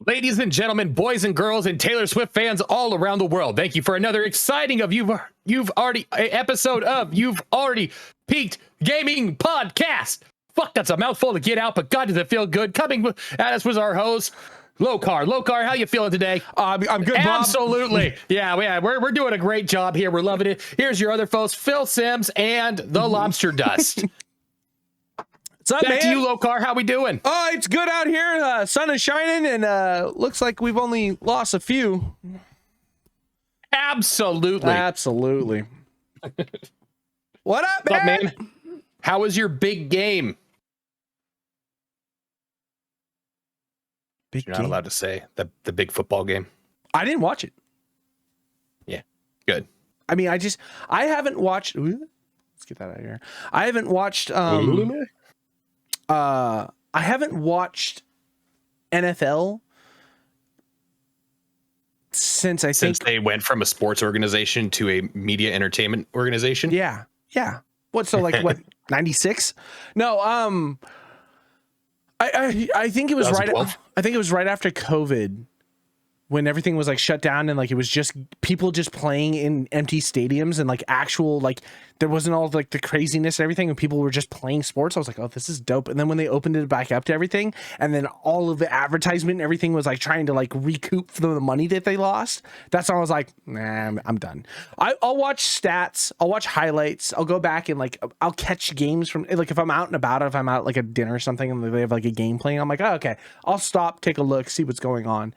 Ladies and gentlemen, boys and girls, and Taylor Swift fans all around the world, thank you for another exciting You've Already Peaked Gaming Podcast. Fuck, that's a mouthful to get out, but God, does it feel good. Coming at us was our host, Locar, how you feeling today? I'm good, Bob. Absolutely. Yeah, we're doing a great job here. We're loving it. Here's your other folks, Phil Sims and the Lobster Dust. What's up, Back man? to you, Locar. How we doing? Oh, it's good out here. Sun is shining, and looks like we've only lost a few. Absolutely. What up, What's man? up, man? How was your big game? You're not allowed to say the big football game. I didn't watch it. Yeah, good. I mean, I haven't watched. Let's get that out of here. I haven't watched. I haven't watched NFL since they went from a sports organization to a media entertainment organization. Yeah. What? So like what? 96? No. I think it was right. I think it was right after COVID, when everything was like shut down and like it was just people just playing in empty stadiums and like actual, like there wasn't all like the craziness and everything, and people were just playing sports. I was like, oh, this is dope. And then when they opened it back up to everything, and then all of the advertisement and everything was like trying to like recoup the money that they lost, that's when I was like, nah, I'm done. I'll watch stats, I'll watch highlights, I'll go back and like I'll catch games from, like if I'm out and about, if I'm out like a dinner or something and they have like a game playing, I'm like, oh, okay, I'll stop, take a look, see what's going on.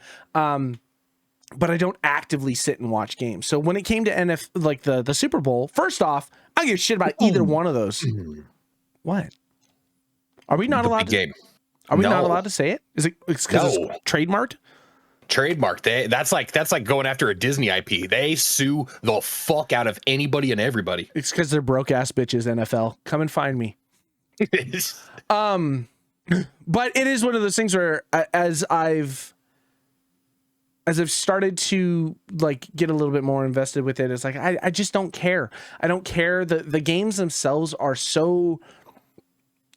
But I don't actively sit and watch games. So when it came to like the Super Bowl, first off, I don't give a shit about either one of those. What? Are we not allowed to? Game. Are we not allowed to say it? Is it because it's trademarked? Trademarked. That's like going after a Disney IP. They sue the fuck out of anybody and everybody. It's because they're broke ass bitches. NFL, come and find me. But it is one of those things where as I've started to like get a little bit more invested with it, it's like I just don't care. I don't care. The games themselves are so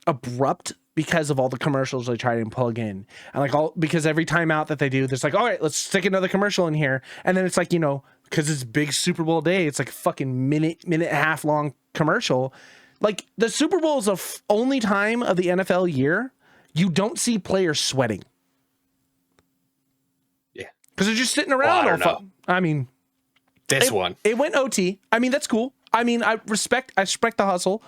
abrupt because of all the commercials they try to plug in, and like because every time out that they do, there's like, all right, let's stick another commercial in here, and then it's like, because it's big Super Bowl day, it's like a fucking minute and a half long commercial. Like the Super Bowl is the only time of the NFL year you don't see players sweating. Because they're just sitting around. It went OT. I mean, that's cool. I mean, I respect the hustle.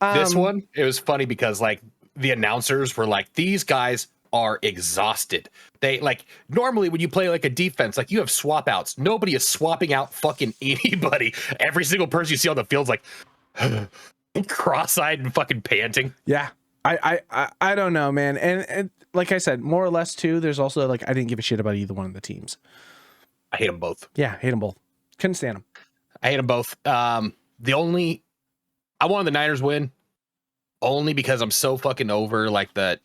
This one, it was funny because like the announcers were like, these guys are exhausted. They like, normally when you play like a defense, like you have swap outs. Nobody is swapping out fucking anybody. Every single person you see on the field's like cross-eyed and fucking panting. Yeah. I don't know, man. And like I said, more or less too, there's also like, I didn't give a shit about either one of the teams. I hate them both. Yeah, hate them both. Couldn't stand them. I hate them both. I wanted the Niners win only because I'm so fucking over like that.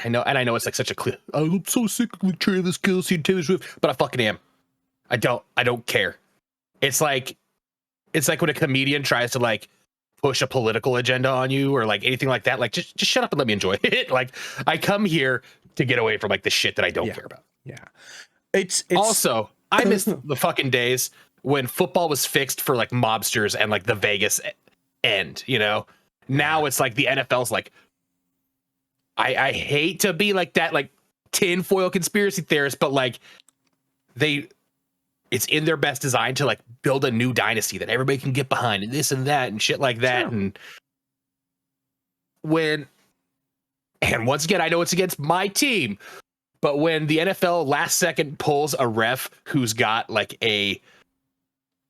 I know it's like such a clear. I'm so sick of Travis Kelce and Taylor Swift, but I fucking am. I don't care. It's like when a comedian tries to like push a political agenda on you or like anything like that. Like just shut up and let me enjoy it. Like I come here to get away from like the shit that I don't care about. Yeah. It's also, I miss the fucking days when football was fixed for like mobsters and like the Vegas end, Now it's like the NFL's like, I hate to be like that, like tinfoil conspiracy theorist, but like it's in their best design to like build a new dynasty that everybody can get behind and this and that and shit like that. Sure. And once again, I know it's against my team, but when the NFL last second pulls a ref who's got like a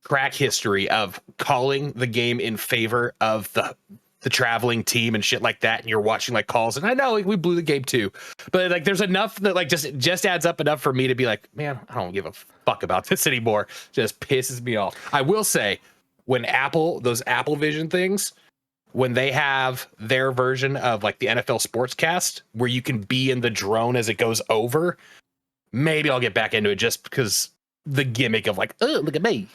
track history of calling the game in favor of the traveling team and shit like that, and you're watching like calls, and I know we blew the game too, but like there's enough that like just adds up enough for me to be like, man, I don't give a fuck about this anymore. Just pisses me off. I will say when those Apple Vision things, when they have their version of like the NFL Sportscast where you can be in the drone as it goes over, maybe I'll get back into it just because the gimmick of like, oh, look at me.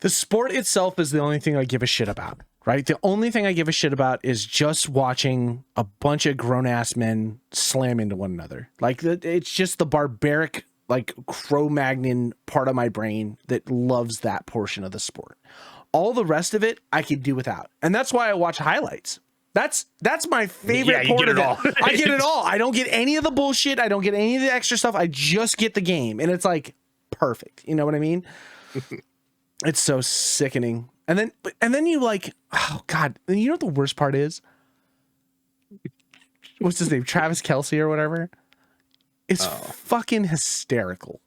The sport itself is the only thing I give a shit about, right? The only thing I give a shit about is just watching a bunch of grown-ass men slam into one another. Like, it's just the barbaric, like, Cro-Magnon part of my brain that loves that portion of the sport. All the rest of it, I could do without. And that's why I watch highlights. That's my favorite part of it. I get it all. I don't get any of the bullshit. I don't get any of the extra stuff. I just get the game. And it's like, perfect. You know what I mean? It's so sickening. And then you like, oh God, and you know what the worst part is? What's his name? Travis Kelce or whatever. It's fucking hysterical.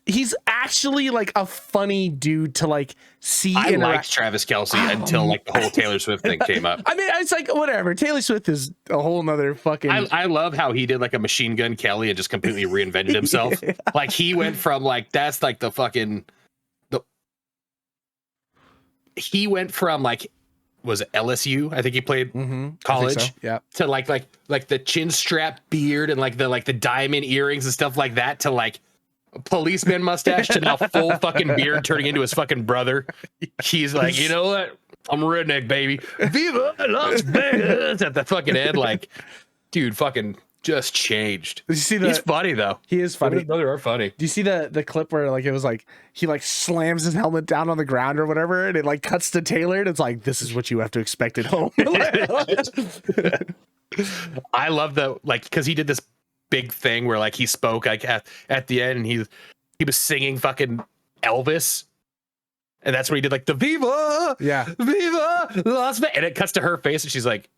He's actually like a funny dude to like see. I liked Travis Kelce until like the whole Taylor Swift thing came up. I mean, it's like whatever. Taylor Swift is a whole nother fucking. I love how he did like a Machine Gun Kelly and just completely reinvented himself. Yeah. Like he went from like that's like the fucking. He went from like was it LSU? I think he played college. So. Yeah. To like the chin strap beard and like the diamond earrings and stuff like that to like. A policeman mustache to now full fucking beard turning into his fucking brother. He's like, you know what? I'm a redneck, baby. Viva Las Vegas at the fucking end. Like, dude, fucking just changed. Did you see He's funny though. He is funny. His brother are funny. Do you see the clip where like it was like he like slams his helmet down on the ground or whatever, and it like cuts to Taylor, and it's like this is what you have to expect at home. I love because he did this big thing where like he spoke like at the end and he was singing fucking Elvis and that's where he did like the Viva Las Vegas and it cuts to her face and she's like,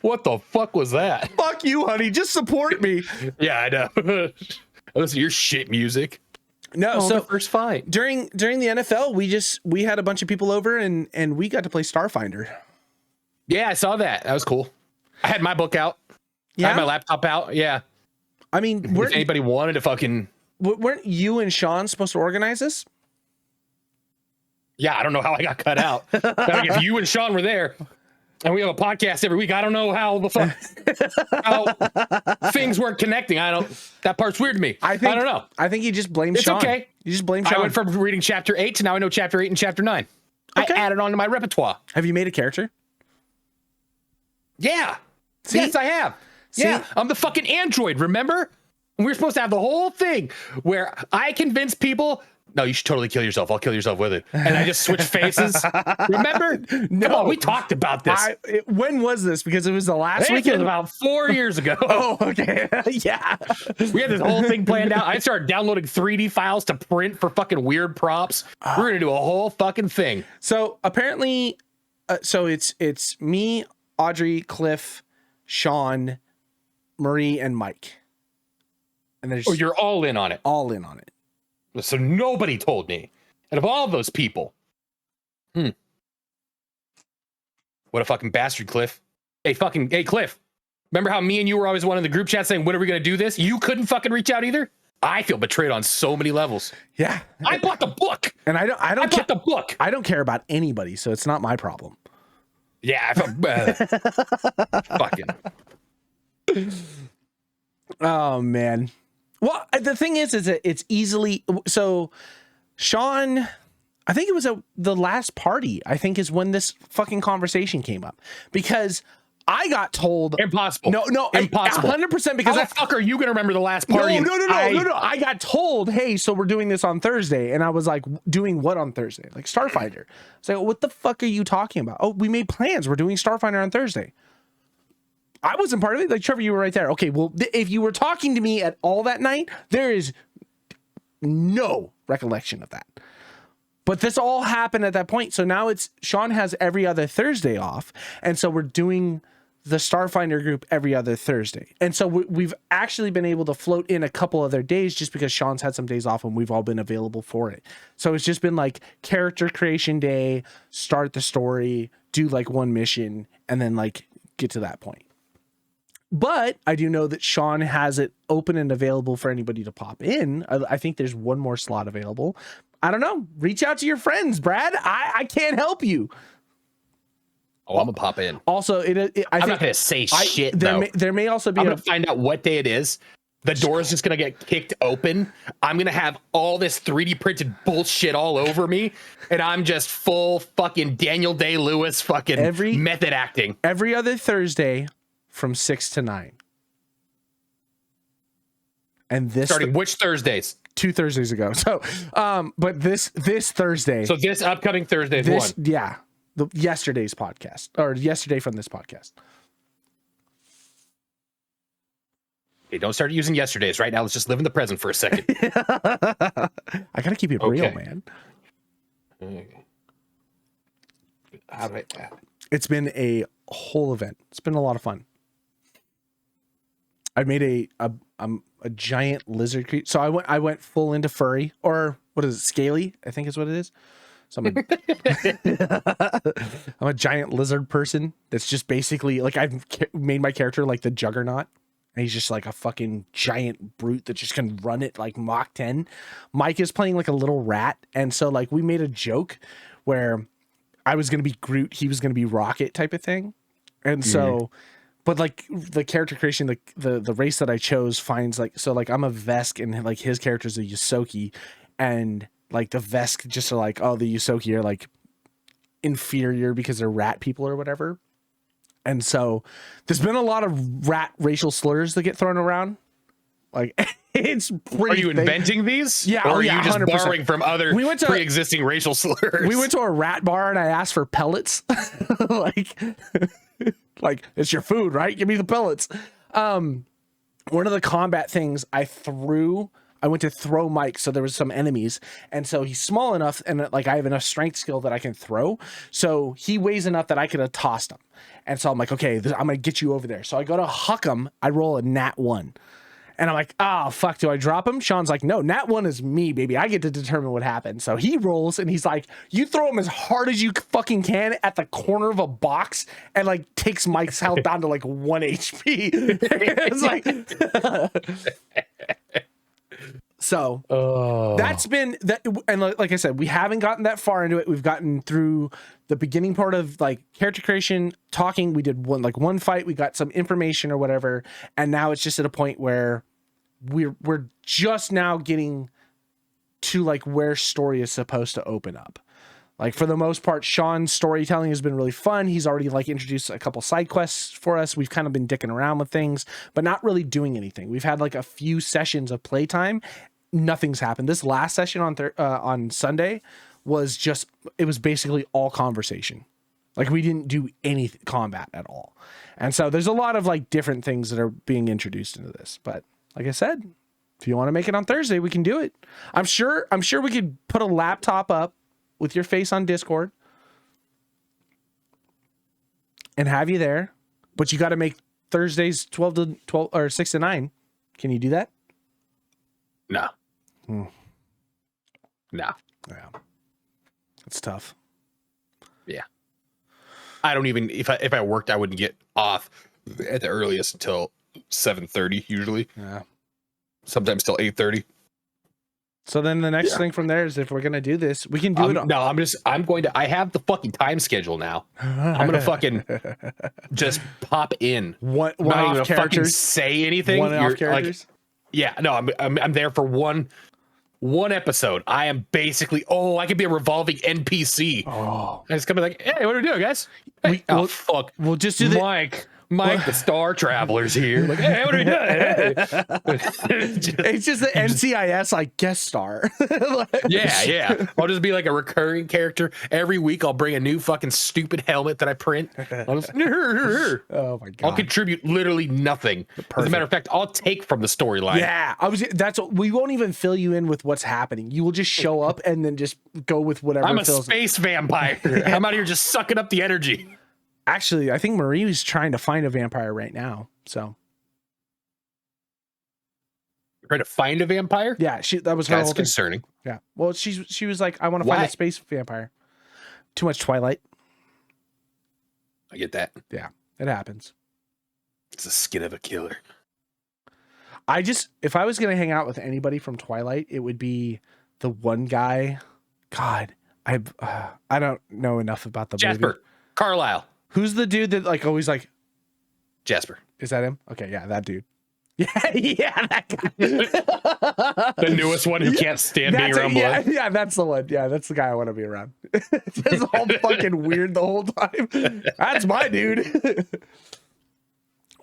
what the fuck was that? Fuck you, honey, just support me. Yeah, I know. Listen to your shit music. No, so first fight during the NFL we had a bunch of people over and we got to play Starfinder. Yeah, I saw that was cool. I had my book out. Yeah. I had my laptop out. Yeah. I mean, if anybody wanted to fucking... Weren't you and Sean supposed to organize this? Yeah, I don't know how I got cut out. Like if you and Sean were there and we have a podcast every week, I don't know how the fuck how things weren't connecting. That part's weird to me. I don't know. I think you just blamed Sean. It's okay. You just blame Sean. I went from reading chapter 8 to now I know chapter 8 and chapter 9. Okay. I added on to my repertoire. Have you made a character? Yeah. See? Yes, I have. See? Yeah. I'm the fucking android, remember? We were supposed to have the whole thing where I convince people, no, you should totally kill yourself. I'll kill yourself with it. And I just switch faces. Remember? No. Come on, we talked about this. When was this? Because it was the last weekend. It was about 4 years ago. Oh, okay. Yeah. We had this whole thing planned out. I started downloading 3D files to print for fucking weird props. We're going to do a whole fucking thing. So apparently, it's me, Audrey, Cliff, Sean, Marie, and Mike. And there's you're all in on it. All in on it. So nobody told me. And of all those people, what a fucking bastard, Cliff. Hey, Cliff. Remember how me and you were always one in the group chat saying, when are we going to do this? You couldn't fucking reach out either? I feel betrayed on so many levels. Yeah. I bought the book. And I bought the book. I don't care about anybody, so it's not my problem. Yeah, fucking. Oh man. Well, the thing is that it's easily so. Sean, I think it was the last party. I think is when this fucking conversation came up because I got told impossible. No, impossible. 100% because how the fuck are you gonna remember the last party? No. I got told, hey, so we're doing this on Thursday, and I was like, doing what on Thursday? Like Starfinder. It's like, what the fuck are you talking about? Oh, we made plans. We're doing Starfinder on Thursday. I wasn't part of it. Like Trevor, you were right there. Okay, well, if you were talking to me at all that night, there is no recollection of that. But this all happened at that point. So now Sean has every other Thursday off, and so we're doing the Starfinder group every other Thursday. And so we've actually been able to float in a couple other days just because Sean's had some days off and we've all been available for it. So it's just been like character creation day, start the story, do like one mission, and then like get to that point. But I do know that Sean has it open and available for anybody to pop in. I think there's one more slot available. I don't know. Reach out to your friends, Brad. I can't help you. Oh, I'm gonna pop in. Also, I'm not gonna say shit though. There may also be. I'm gonna find out what day it is. The door is just gonna get kicked open. I'm gonna have all this 3D printed bullshit all over me, and I'm just full fucking Daniel Day-Lewis fucking method acting. Every other Thursday from 6 to 9. And this starting which Thursdays? 2 Thursdays ago. So, but this Thursday. So this upcoming Thursday is one. Yeah. Yesterday's podcast, or yesterday from this podcast. Hey, don't start using yesterday's right now. Let's just live in the present for a second. I gotta keep it real, man. It's been a whole event. It's been a lot of fun. I made a giant lizard creature. So I went full into furry, or what is it, scaly? I think is what it is. So I'm a giant lizard person that's just basically like, I've made my character like the Juggernaut, and he's just like a fucking giant brute that just can run it like Mach 10. Mike is playing like a little rat, and so like we made a joke where I was gonna be Groot, he was gonna be Rocket type of thing, and so. But like the character creation, the race that I chose finds like, so like I'm a Vesk and like his character's a Yosoki, and like the Vesk just are like, oh, the Yosoki are like inferior because they're rat people or whatever. And so there's been a lot of rat racial slurs that get thrown around. Like it's pretty. Are you inventing these? Yeah. Or are you just 100%. borrowing from other pre-existing racial slurs? We went to a rat bar and I asked for pellets. like it's your food, right? Give me the pellets. One of the combat things I went to throw Mike, so there was some enemies, and so he's small enough, and like I have enough strength skill that I can throw. So he weighs enough that I could have tossed him, and so I'm like, okay, I'm gonna get you over there. So I go to huck him. I roll a nat 1, and I'm like, oh fuck, do I drop him? Sean's like, no, nat 1 is me, baby. I get to determine what happens. So he rolls, and he's like, you throw him as hard as you fucking can at the corner of a box, and like takes Mike's health down to like 1 HP. It's like. So that's been that, and like I said, we haven't gotten that far into it. We've gotten through the beginning part of like character creation, talking. We did one fight. We got some information or whatever, and now it's just at a point where we're just now getting to like where story is supposed to open up. Like for the most part, Sean's storytelling has been really fun. He's already like introduced a couple side quests for us. We've kind of been dicking around with things, but not really doing anything. We've had like a few sessions of playtime. Nothing's happened. This last session on Sunday was just, it was basically all conversation. Like we didn't do any combat at all. And so there's a lot of like different things that are being introduced into this. But like I said, if you want to make it on Thursday, we can do it. I'm sure we could put a laptop up with your face on Discord and have you there, but you got to make Thursdays 12 to 12 or 6 to 9. Can you do that? No. No. Yeah. It's tough. Yeah. I don't even, if I worked, I wouldn't get off at the earliest until 7:30 usually. Yeah. Sometimes till 8:30. So then the next thing from there is, if we're going to do this, we can do it. No, I have the fucking time schedule now. I'm going to fucking just pop in. One not off even characters. Fucking say anything. One off characters. Like, yeah, no, I'm there for one episode. I am basically, I could be a revolving NPC. Oh, and it's gonna be like, hey, what are we doing, guys? Hey, fuck. We'll just do Mike, the Star Traveler's here. Like, hey, what are we doing? Hey. It's just the NCIS like guest star. Yeah. I'll just be like a recurring character. Every week I'll bring a new fucking stupid helmet that I print. Oh my god. I'll contribute literally nothing. As a matter of fact, I'll take from the storyline. Yeah. We won't even fill you in with what's happening. You will just show up and then just go with whatever. I'm a space vampire. I'm out here just sucking up the energy. Actually, I think Marie is trying to find a vampire right now. So, you're trying to find a vampire? Yeah, that was her. That's concerning. Yeah. Well, she was like, I want to find a space vampire. Too much Twilight. I get that. Yeah, it happens. It's the skin of a killer. If I was going to hang out with anybody from Twilight, it would be the one guy. God, I don't know enough about the Jasper. movie. Carlisle. Who's the dude that like always like Jasper? Is that him? Okay, yeah, that dude. Yeah, that guy. The newest one who can't stand being around blood. Yeah, that's the one. Yeah, that's the guy I want to be around. Just all fucking weird the whole time. That's my dude.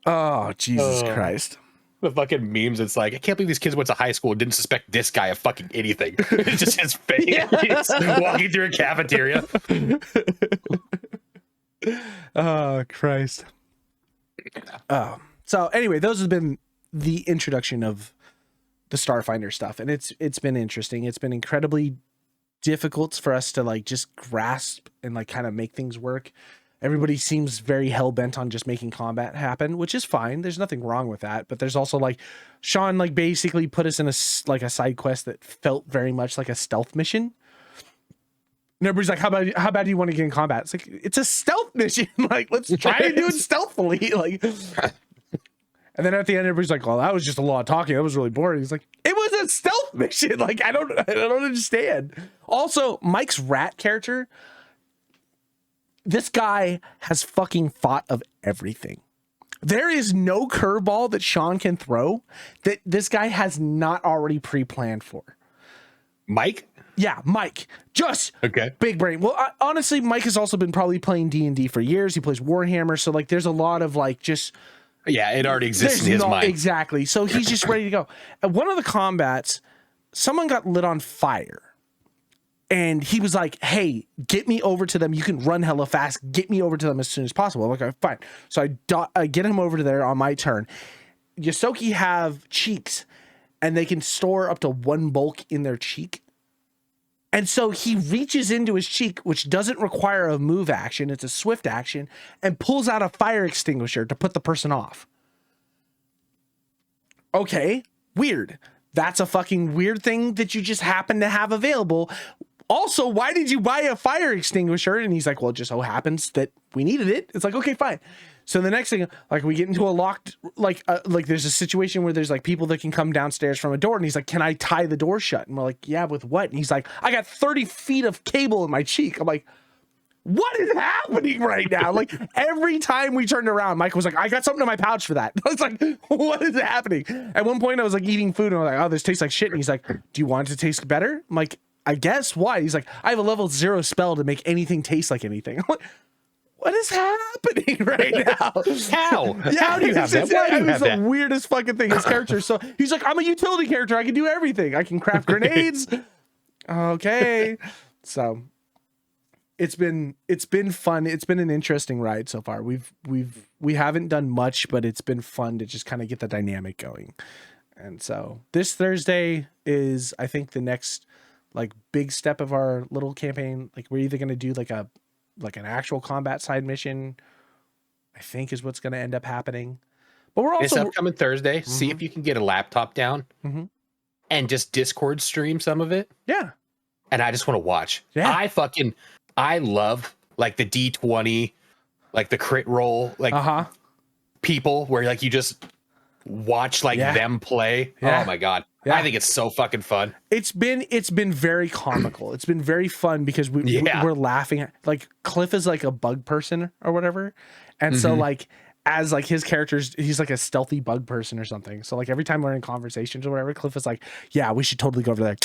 Oh, Jesus Christ. The fucking memes, it's like, I can't believe these kids went to high school and didn't suspect this guy of fucking anything. It's just his face. He's walking through a cafeteria. Oh, Christ. So anyway, those have been the introduction of the Starfinder stuff, and it's been interesting. It's been incredibly difficult for us to like just grasp and like kind of make things work. Everybody seems very hell-bent on just making combat happen, which is fine. There's nothing wrong with that. But there's also like Sean like basically put us in a side quest that felt very much like a stealth mission. And everybody's like, how bad do you want to get in combat? It's like, it's a stealth mission. Like, let's try to do it stealthily. Like, and then at the end, everybody's like, well, that was just a lot of talking. That was really boring. He's like, it was a stealth mission. Like, I don't understand. Also, Mike's rat character, this guy has fucking thought of everything. There is no curveball that Sean can throw that this guy has not already pre-planned for. Mike? Yeah, Mike. Just okay. Big brain. Well, honestly, Mike has also been probably playing D&D for years. He plays Warhammer. So, like, there's a lot of, like, just... Yeah, it already exists in his mind. Exactly. So he's just ready to go. At one of the combats, someone got lit on fire. And he was like, hey, get me over to them. You can run hella fast. Get me over to them as soon as possible. I'm like, okay, fine. So I get him over to there on my turn. Yosoki have cheeks, and they can store up to one bulk in their cheek. And so he reaches into his cheek, which doesn't require a move action. It's a swift action, and pulls out a fire extinguisher to put the person off. Okay, weird. That's a fucking weird thing that you just happen to have available. Also, why did you buy a fire extinguisher? And he's like, well, it just so happens that we needed it. It's like, okay, fine. So the next thing, like, we get into a locked, like there's a situation where there's like people that can come downstairs from a door, and he's like, can I tie the door shut? And we're like, yeah, with what? And he's like, I got 30 feet of cable in my cheek. I'm like, what is happening right now? Like, every time we turned around, Mike was like, I got something in my pouch for that. I was like, what is happening? At one point I was like eating food, and I was like, oh, this tastes like shit. And he's like, do you want it to taste better? I'm like, I guess. Why? He's like, I have a level 0 spell to make anything taste like anything. I'm like, what is happening right now? How? Yeah, how do you have that? Why do you have that? The weirdest fucking thing. His character. So he's like, I'm a utility character. I can do everything. I can craft grenades. Okay. So it's been fun. It's been an interesting ride so far. We haven't done much, but it's been fun to just kind of get the dynamic going. And so this Thursday is, I think, the next like big step of our little campaign. Like, we're either going to do like an actual combat side mission, I think, is what's going to end up happening. But we're also this upcoming Thursday. See if you can get a laptop down and just Discord stream some of it. Yeah. And I just want to watch. Yeah. I love like the D20, like the crit roll, like people where like you just watch like them play. Oh my God. Yeah. I think it's so fucking fun. It's been very comical. It's been very fun because we're laughing at, like, Cliff is like a bug person or whatever. And so like, as like his characters, he's like a stealthy bug person or something. So like every time we're in conversations or whatever, Cliff is like, yeah, we should totally go over there.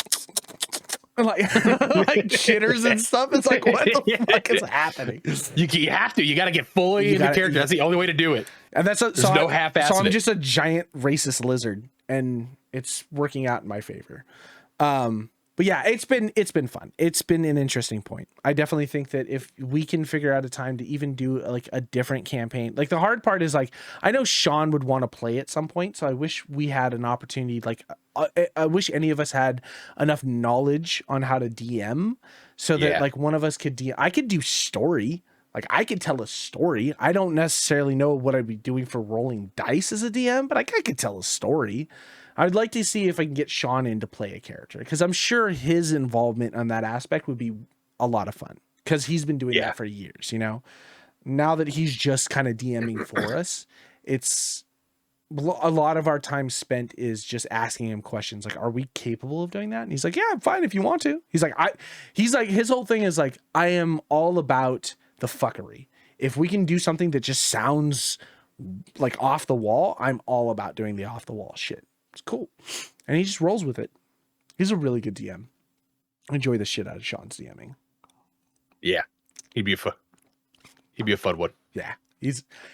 And like shitters and stuff. It's like, what the fuck is happening? You have to. You got to get fully into character. That's the only way to do it. And that's There's no half-ass. So I'm just a giant racist lizard, and it's working out in my favor. But yeah, it's been fun. It's been an interesting point. I definitely think that if we can figure out a time to even do like a different campaign, like the hard part is like, I know Sean would want to play at some point. So I wish we had an opportunity. Like I wish any of us had enough knowledge on how to DM so that like one of us could I could do story. Like, I could tell a story. I don't necessarily know what I'd be doing for rolling dice as a DM, but I could tell a story. I'd like to see if I can get Sean in to play a character, because I'm sure his involvement on that aspect would be a lot of fun, because he's been doing that for years, you know? Now that he's just kind of DMing for us, it's a lot of our time spent is just asking him questions like, are we capable of doing that? And he's like, yeah, I'm fine if you want to. He's like, his whole thing is like, I am all about the fuckery. If we can do something that just sounds like off the wall, I'm all about doing the off the wall shit. It's cool. And he just rolls with it. He's a really good DM. I enjoy the shit out of Sean's DMing. Yeah. He'd be a fun one. Yeah.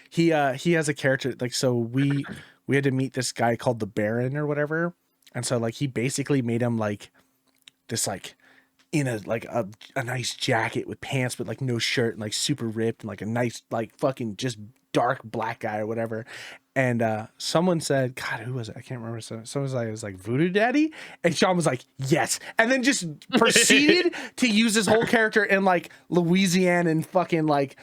He has a character like, so we had to meet this guy called the Baron or whatever, and so like he basically made him like this like in a like a nice jacket with pants but like no shirt and like super ripped and like a nice like fucking just dark black guy or whatever. And someone said, God, who was it? I can't remember. Someone was like Voodoo Daddy, and Sean was like, yes, and then just proceeded to use his whole character in like Louisiana and fucking like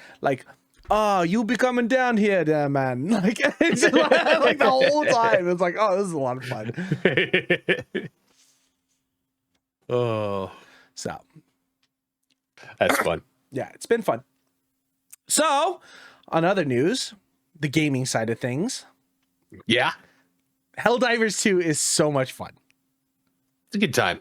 oh, you'll be coming down here, there, man. Like, it's like the whole time. It's like, oh, this is a lot of fun. Oh, so that's fun. Yeah, it's been fun. So, on other news, the gaming side of things. Yeah. Helldivers 2 is so much fun. It's a good time.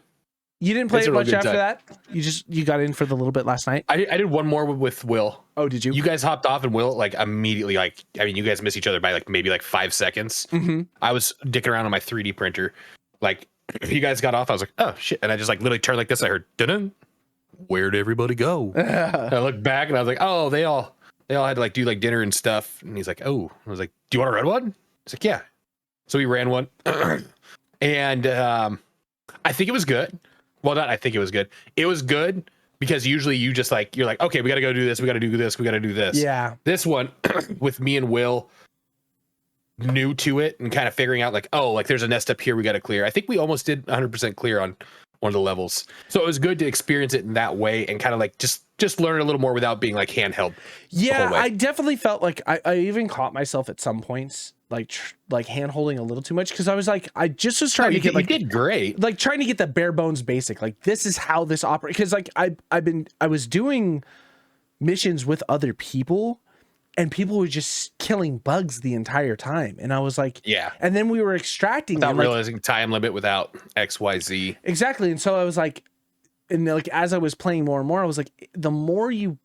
You didn't play it much after that? You got in for the little bit last night? I did one more with Will. Oh, did you? You guys hopped off and Will like immediately like, I mean, you guys missed each other by like maybe like 5 seconds. Mm-hmm. I was dicking around on my 3D printer. Like you guys got off, I was like, oh shit. And I just like literally turned like this. I heard, dun. Where'd everybody go? I looked back and I was like, oh, they all had to like do like dinner and stuff. And he's like, oh, I was like, do you want to run one? He's like, yeah. So we ran one. And I think it was good. Well, not I think it was good. It was good because usually you just like, you're like, okay, we got to go do this. We got to do this. We got to do this. Yeah. This one with me and Will new to it and kind of figuring out like, oh, like there's a nest up here we got to clear. I think we almost did 100% clear on one of the levels. So it was good to experience it in that way and kind of like just learn a little more without being like handheld. Yeah, I definitely felt like I even caught myself at some points like hand holding a little too much because I was like, I just was trying to get like, you did great, like trying to get the bare bones basic, like this is how this operates. Because like I was doing missions with other people and people were just killing bugs the entire time, and I was like, yeah. And then we were extracting without and, realizing time limit without XYZ. Exactly, and so I was like, and like as I was playing more and more, I was like, the more you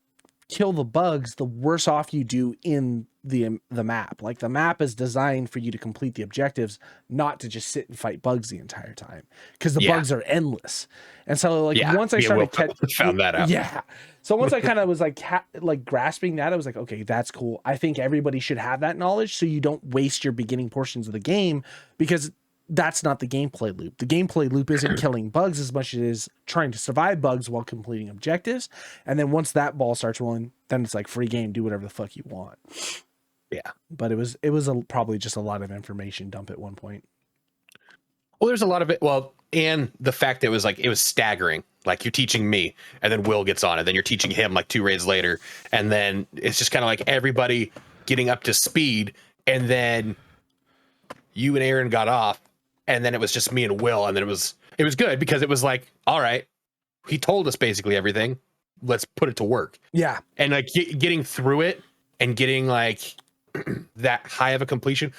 kill the bugs, the worse off you do in the map. Like the map is designed for you to complete the objectives, not to just sit and fight bugs the entire time, because the bugs are endless. And so like once I started found that out. Yeah. So once I kind of was like grasping that, I was like, okay, that's cool. I think everybody should have that knowledge so you don't waste your beginning portions of the game, because that's not the gameplay loop. The gameplay loop isn't killing bugs as much as it is trying to survive bugs while completing objectives. And then once that ball starts rolling, then it's like free game, do whatever the fuck you want. Yeah. But it was probably just a lot of information dump at one point. Well, there's a lot of it. Well, and the fact that it was staggering. Like you're teaching me and then Will gets on and then you're teaching him like 2 raids later. And then it's just kind of like everybody getting up to speed. And then you and Aaron got off. And then it was just me and Will. And then it was good because it was like, all right, he told us basically everything. Let's put it to work. Yeah. And like getting through it and getting like that high of a completion.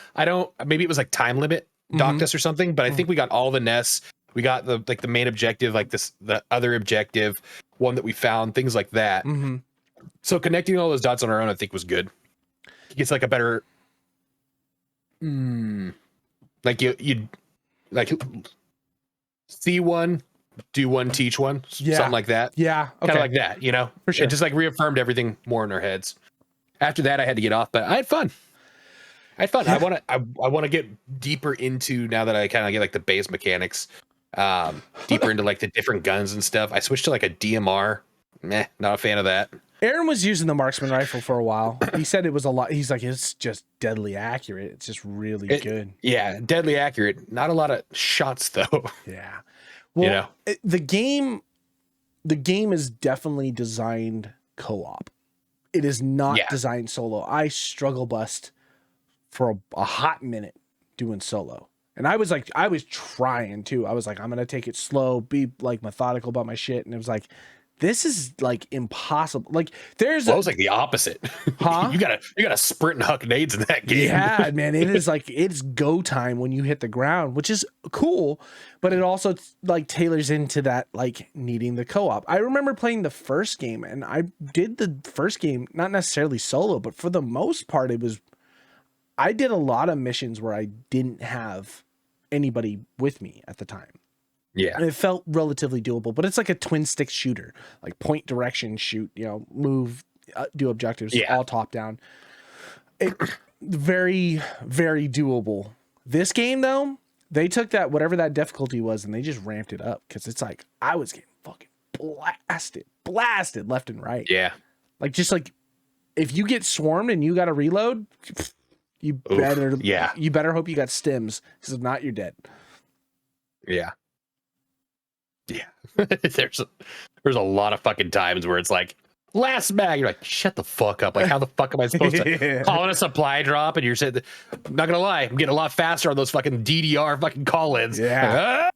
Maybe it was like time limit docked us or something, but I think we got all the nests. We got the main objective, like the other objective one that we found, things like that. Mm-hmm. So connecting all those dots on our own, I think was good. It gets like a better, like you like see one, do one, teach one, something like that. Yeah. Okay. Kind of like that, you know, for sure. It just like reaffirmed everything more in our heads. After that, I had to get off, but I had fun. Yeah. I want to get deeper into, now that I kind of get like the base mechanics, deeper into like the different guns and stuff. I switched to like a DMR. Not a fan of that. Aaron was using the marksman rifle for a while. He said it was a lot. He's like, it's just deadly accurate. It's just really good. Yeah, deadly accurate. Not a lot of shots though. Yeah. Well, the game is definitely designed co-op. It is not designed solo. I struggle bust for a hot minute doing solo. And I was trying to. I was like, I'm going to take it slow, be like methodical about my shit. And it was like, This is like impossible. Like there's it was like the opposite. Huh? you gotta sprint and huck nades in that game. Yeah, man. It is like it's go time when you hit the ground, which is cool, but it also like tailors into that like needing the co-op. I remember playing the first game, and I did the first game not necessarily solo, but for the most part, I did a lot of missions where I didn't have anybody with me at the time. Yeah. And it felt relatively doable, but it's like a twin stick shooter, like point direction shoot, move, do objectives, all top down. Very, very doable. This game though, they took that, whatever that difficulty was, and they just ramped it up. Cause it's like, I was getting fucking blasted left and right. Yeah. Like, just like if you get swarmed and you got to reload, you better hope you got stims. Cause if not, you're dead. Yeah. Yeah. there's a lot of fucking times where it's like last mag, you're like, shut the fuck up. Like, how the fuck am I supposed to call in a supply drop? And you're saying, I'm not gonna lie, I'm getting a lot faster on those fucking DDR fucking call-ins. Yeah.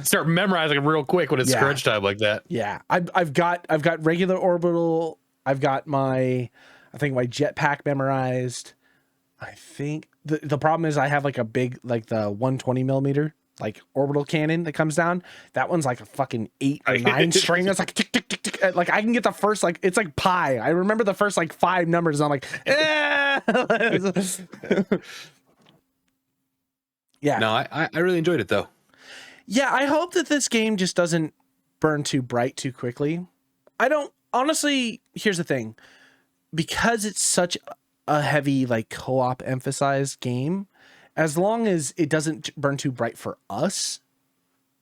Start memorizing them real quick when it's crunch time like that. Yeah. I've got regular orbital. I've got my jetpack memorized. I think the problem is I have like a big, like the 120 millimeter like orbital cannon that comes down. That one's like a fucking 8 or 9 string. That's like tick, tick, tick, tick. Like I can get the first, like, it's like pi. I remember the first like 5 numbers. And I'm like, yeah. No, I really enjoyed it though. Yeah. I hope that this game just doesn't burn too bright too quickly. I don't, honestly, here's the thing, because it's such a heavy, like co-op emphasized game, as long as it doesn't burn too bright for us,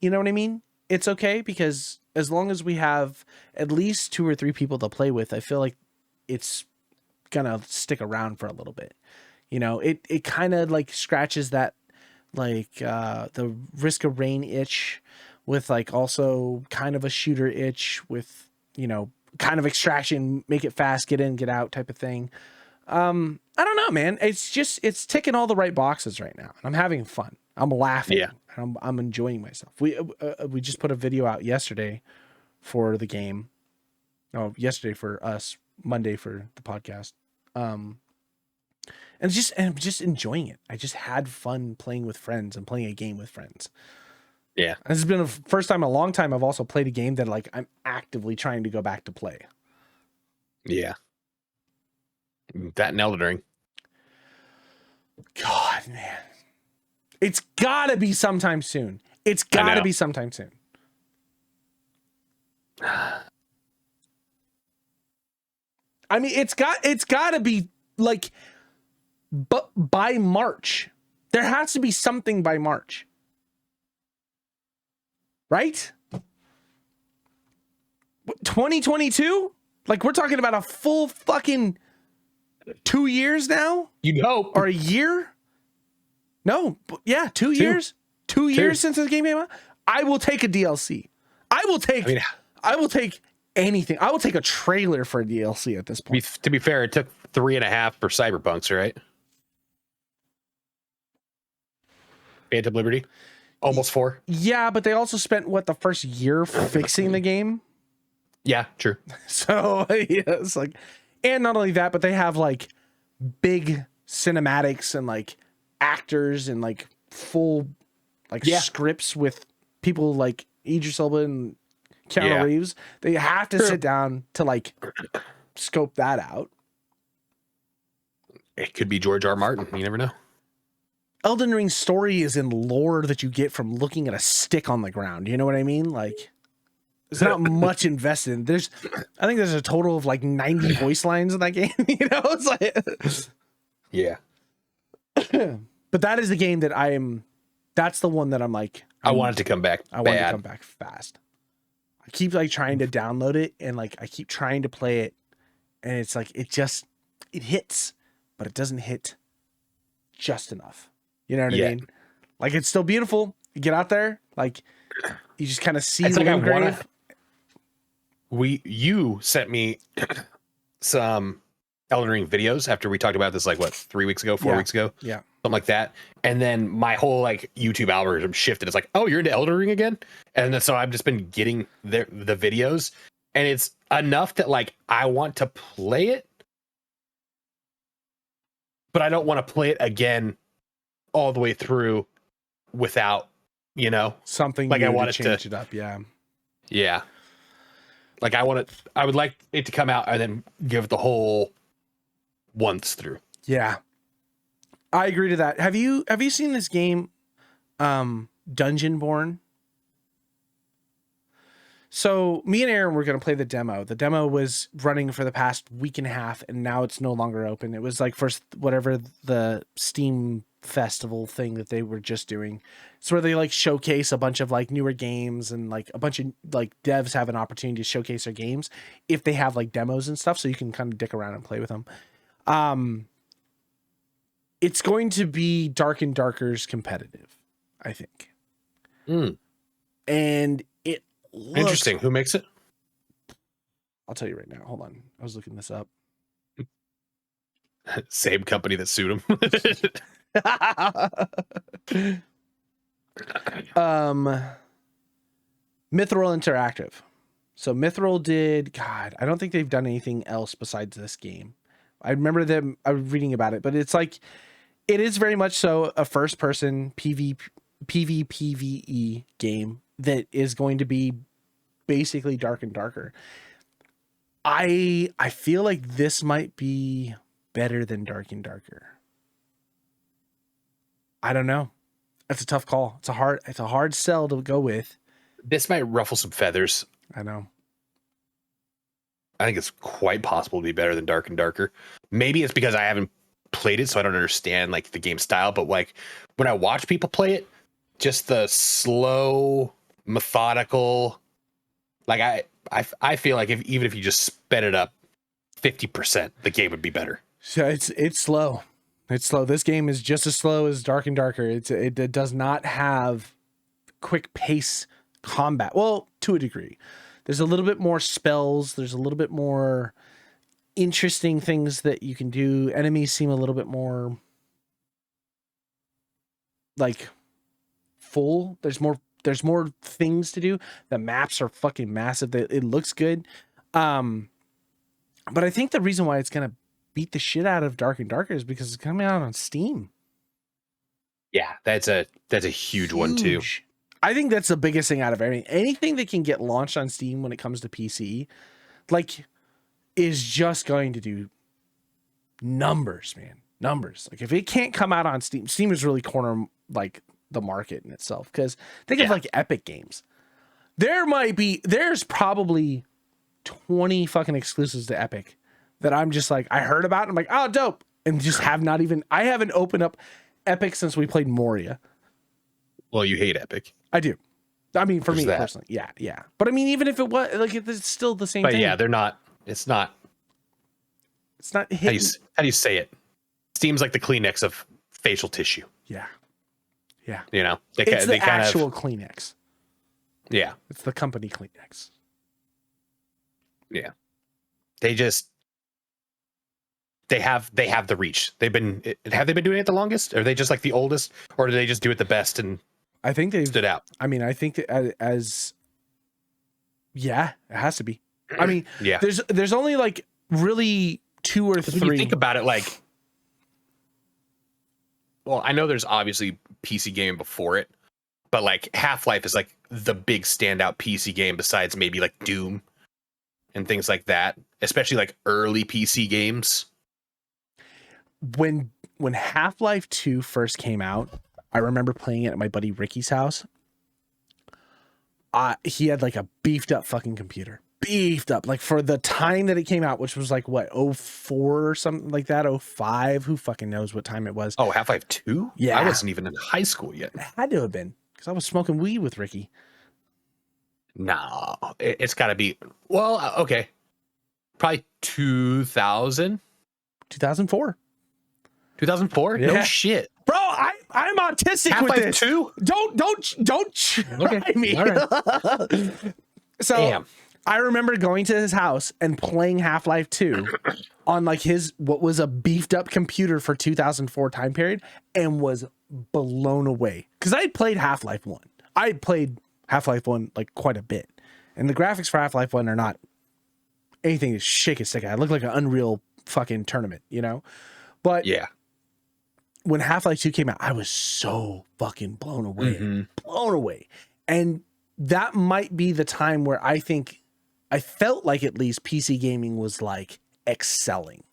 you know what I mean? It's okay, because as long as we have at least 2 or 3 people to play with, I feel like it's gonna stick around for a little bit. You know, it kind of like scratches that, like the Risk of Rain itch, with like also kind of a shooter itch with, kind of extraction, make it fast, get in, get out type of thing. I don't know, man. It's ticking all the right boxes right now. I'm having fun. I'm laughing. Yeah. I'm enjoying myself. We just put a video out yesterday for the game. No, yesterday for us, Monday for the podcast. And I'm just enjoying it. I just had fun playing with friends and playing a game with friends. Yeah. This has been the first time in a long time I've also played a game that like I'm actively trying to go back to play. Yeah. That and Elden Ring. God, man. It's gotta be sometime soon. It's gotta be sometime soon. I mean, it's gotta be like, but by March. There has to be something by March. Right? 2022? Like, we're talking about a full fucking 2 years now? You'd hope. Or a year? No. Yeah, 2 years. 2 years since this game came out. I will take a DLC. I will take anything. I will take a trailer for a DLC at this point. To be fair, it took 3.5 for Cyberpunks, right? Phantom Liberty? Almost 4. Yeah, but they also spent the first year fixing the game. Yeah, true. So yeah, it's like, and not only that, but they have like big cinematics and like actors and like full like scripts with people like Idris Elba and Keanu Reeves. They have to sit down to like scope that out. It could be George R. Martin. You never know. Elden Ring's story is in lore that you get from looking at a stick on the ground. You know what I mean? Like, there's not much invested in. I think there's a total of like 90 voice lines in that game. You know, it's like, yeah. But that is the game that that's the one that I'm like, I want it to come back. I want it to come back fast. I keep like trying to download it and like I keep trying to play it, and it's like it hits, but it doesn't hit just enough. You know what I mean? Like, it's still beautiful. You get out there, like you just kind of see it's the like grave. You sent me some Elden Ring videos after we talked about this like 4 weeks ago. Yeah. something like that. And then my whole like YouTube algorithm shifted. It's like, oh, you're into Elden Ring again? And then so I've just been getting the videos, and it's enough that like I want to play it, but I don't want to play it again all the way through without, you know, something like I new want to it change to, it up. Yeah. yeah. Like I would like it to come out and then give it the whole once through. Yeah. I agree to that. Have you seen this game, Dungeonborn? So me and Aaron were going to play the demo. The demo was running for the past week and a half, and now it's no longer open. It was like for whatever the Steam festival thing that they were just doing. It's where they like showcase a bunch of like newer games, and like a bunch of like devs have an opportunity to showcase their games if they have like demos and stuff, so you can kind of dick around and play with them. It's going to be Dark and Darker's competitive, I think. And it looks... Interesting. Who makes it? I'll tell you right now. Hold on. I was looking this up. Same company that sued him. Mithril Interactive. So Mithril did... God, I don't think they've done anything else besides this game. I remember them... I was reading about it, but it's like... It is very much so a first-person PvPvE game that is going to be basically Dark and Darker. I feel like this might be better than Dark and Darker. I don't know. That's a tough call. It's a hard sell to go with. This might ruffle some feathers. I know. I think it's quite possible to be better than Dark and Darker. Maybe it's because I haven't played it, so I don't understand like the game style, but like when I watch people play it, just the slow, methodical, like I feel like even if you just sped it up 50%, the game would be better. So it's slow. It's slow. This game is just as slow as Dark and Darker. It does not have quick pace combat. Well, to a degree. There's a little bit more spells. There's a little bit more interesting things that you can do. Enemies seem a little bit more like full. There's more things to do. The maps are fucking massive. It looks good. But I think the reason why it's going to beat the shit out of Dark and Darker is because it's coming out on Steam. Yeah, that's a huge one too. I think that's the biggest thing out of everything. Anything that can get launched on Steam when it comes to PC, like, is just going to do numbers, man. Numbers. Like, if it can't come out on Steam, Steam is really corner like the market in itself. Because think of like Epic Games. There's probably 20 fucking exclusives to Epic that I'm just like, I heard about and I'm like, oh, dope. And just I haven't opened up Epic since we played Moria. Well, you hate Epic. I do. I mean, for me personally. Yeah. But I mean, even if it was like, it's still the same thing. Yeah, they're not. It's not hitting. How do you say it? Steam's like the Kleenex of facial tissue. Yeah. You know, it's the actual Kleenex. Yeah. It's the company Kleenex. Yeah. They have the reach. Have they been doing it the longest? Are they just like the oldest, or do they just do it the best? And I think they've stood out. I mean, I think that it has to be. I mean, yeah. There's only like really 2 or 3. When you think about it, like, well, I know there's obviously PC game before it, but like Half-Life is like the big standout PC game besides maybe like Doom and things like that, especially like early PC games. When Half-Life 2 first came out, I remember playing it at my buddy Ricky's house. He had like a beefed up fucking computer. Beefed up, like for the time that it came out, which was like what, 04 or something like that, 05. Who fucking knows what time it was? Oh, Half-Life 2? Yeah. I wasn't even in high school yet. It had to have been, because I was smoking weed with Ricky. No, it's got to be, well, okay. Probably 2000? 2004. 2004? Yeah. No shit. Bro, I'm autistic Half-Life with this. 2? Don't try me. All right. So damn. I remember going to his house and playing Half-Life 2 on like his what was a beefed up computer for 2004 time period, and was blown away because I had played Half-Life 1. I had played Half-Life 1 like quite a bit, and the graphics for Half-Life 1 are not anything to shake a stick at. It looked like an Unreal fucking tournament, you know? But yeah, when Half-Life 2 came out, I was so fucking blown away. Blown away. And that might be the time where I felt like at least PC gaming was like excelling.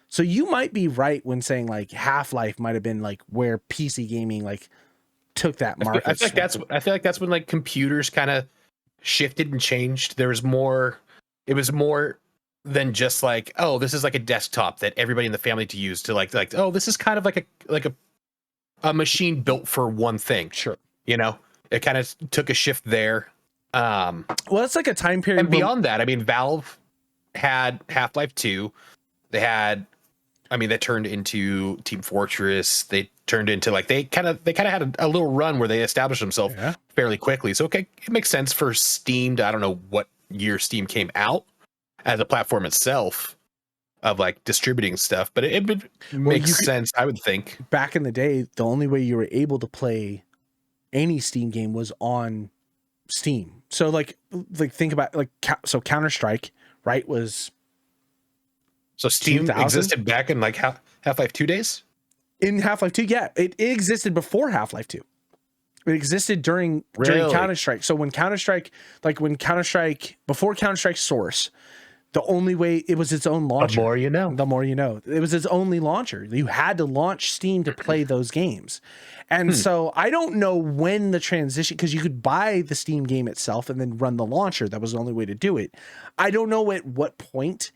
So you might be right when saying like Half-Life might have been like where PC gaming like took that market. I feel like that's when like computers kind of shifted and changed. It was more than just like, oh, this is like a desktop that everybody in the family to use, to like oh, this is kind of like a machine built for one thing. Sure. You know, it kind of took a shift there. Well, it's like a time period. And beyond that, I mean, Valve had Half-Life 2. They turned into Team Fortress. They turned into like, they kind of had a little run where they established themselves fairly quickly. So, okay, it makes sense for Steam to, I don't know what year Steam came out as a platform itself of like distributing stuff, but it makes sense, I would think. Back in the day, the only way you were able to play any Steam game was on Steam. So like think about like, so Counter-Strike, right, was so Steam 2000? Existed back in like Half-Life 2 days? In Half-Life 2, yeah. It existed before Half-Life 2. It existed during Counter-Strike. So when Counter-Strike, before Counter-Strike Source, the only way, it was its own launcher. The more you know. The more you know. It was its only launcher. You had to launch Steam to play those games. And so I don't know when the transition, because you could buy the Steam game itself and then run the launcher. That was the only way to do it. I don't know at what point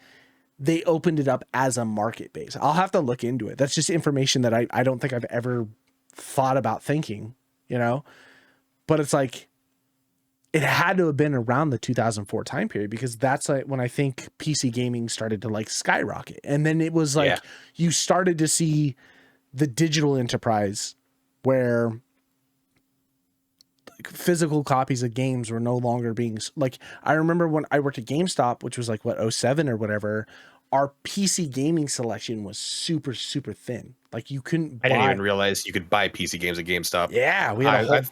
they opened it up as a market base. I'll have to look into it. That's just information that I don't think I've ever thought about thinking, you know? But it's like, it had to have been around the 2004 time period, because that's like when I think PC gaming started to like skyrocket. And then it was like, you started to see the digital enterprise where like physical copies of games were no longer being like, I remember when I worked at GameStop, which was like what, 07 or whatever, our PC gaming selection was super, super thin. Like you couldn't I didn't even realize you could buy PC games at GameStop. Yeah. We had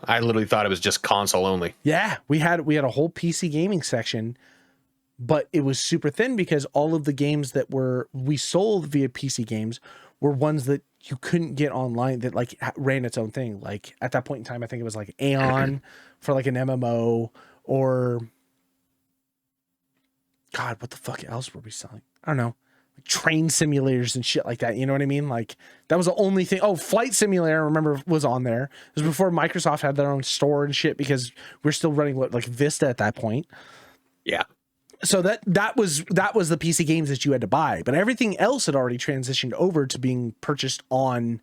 I literally thought it was just console only. Yeah, we had a whole PC gaming section, but it was super thin because all of the games that we sold via PC games were ones that you couldn't get online, that like ran its own thing. Like at that point in time, I think it was like Aeon for like an MMO, or God, what the fuck else were we selling? I don't know. Train simulators and shit like that, you know what I mean? Like that was the only thing. Oh, Flight Simulator, I remember, was on there. It was before Microsoft had their own store and shit, because we're still running like Vista at that point. Yeah. So that was the PC games that you had to buy, but everything else had already transitioned over to being purchased online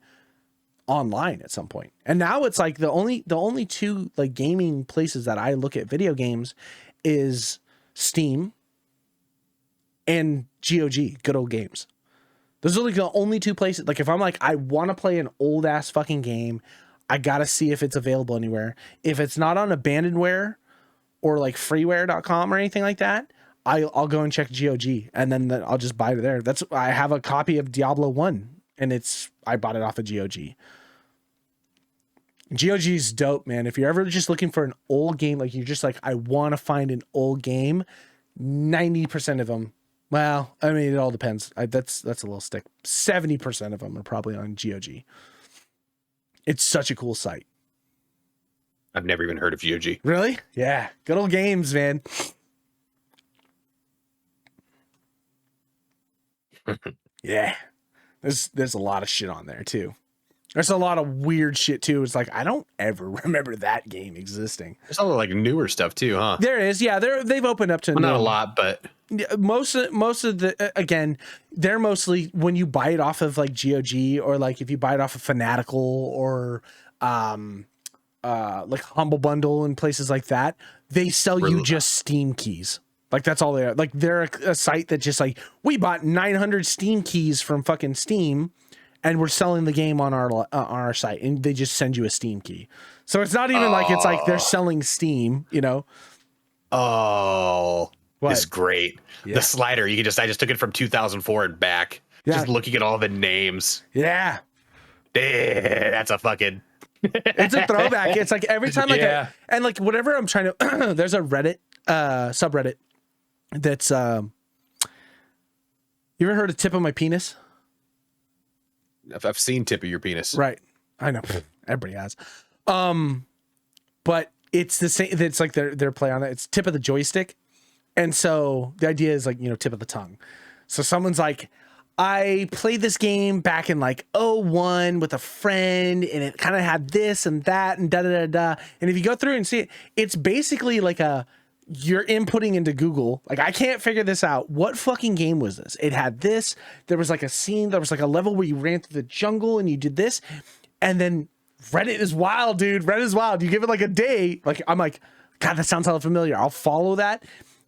at some point. And now it's like the only two like gaming places that I look at video games is Steam and GOG, Good Old Games. Those are like the only two places. Like if I'm like, I want to play an old ass fucking game, I got to see if it's available anywhere. If it's not on Abandonware or like freeware.com or anything like that, I'll go and check GOG, and then I'll just buy it there. I have a copy of Diablo 1, and I bought it off of GOG. GOG is dope, man. If you're ever just looking for an old game, like you're just like, I want to find an old game, 90% of them, well, I mean, it all depends. That's a little stick. 70% of them are probably on GOG. It's such a cool site. I've never even heard of GOG. Really? Yeah. Good old games, man. Yeah. There's a lot of shit on there too. There's a lot of weird shit too. It's like, I don't ever remember that game existing. There's a lot of like newer stuff too, huh? There is. Yeah. They've opened up to not a lot, but most of the, again, they're mostly when you buy it off of like GOG, or like if you buy it off of Fanatical or like Humble Bundle and places like that, they sell you just Steam keys. Like that's all they are. Like they're a site that just like, we bought 900 Steam keys from fucking Steam, and we're selling the game on our site, and they just send you a Steam key. So it's not even like it's like they're selling Steam, you know. Oh, What? it's great. Yeah. The slider, I just took it from 2004 and back. Yeah. Just looking at all the names. Yeah. That's a fucking it's a throwback. It's like every time like and like whatever I'm trying to there's a Reddit subreddit that's you ever heard of Tip of My Penis? I've seen Tip of Your Penis. Right. I know. Everybody has. But it's the same. It's like their play on it. It's tip of the joystick. And so the idea is like, tip of the tongue. So someone's like, I played this game back in like 01 with a friend, and it kind of had this and that and da da da da. And if you go through and see it, it's basically like you're inputting into Google. Like, I can't figure this out. What fucking game was this? It had this. There was like a scene. There was like a level where you ran through the jungle and you did this. And then Reddit is wild, dude. Reddit is wild. You give it like a day. Like, I'm like, God, that sounds hella familiar. I'll follow that.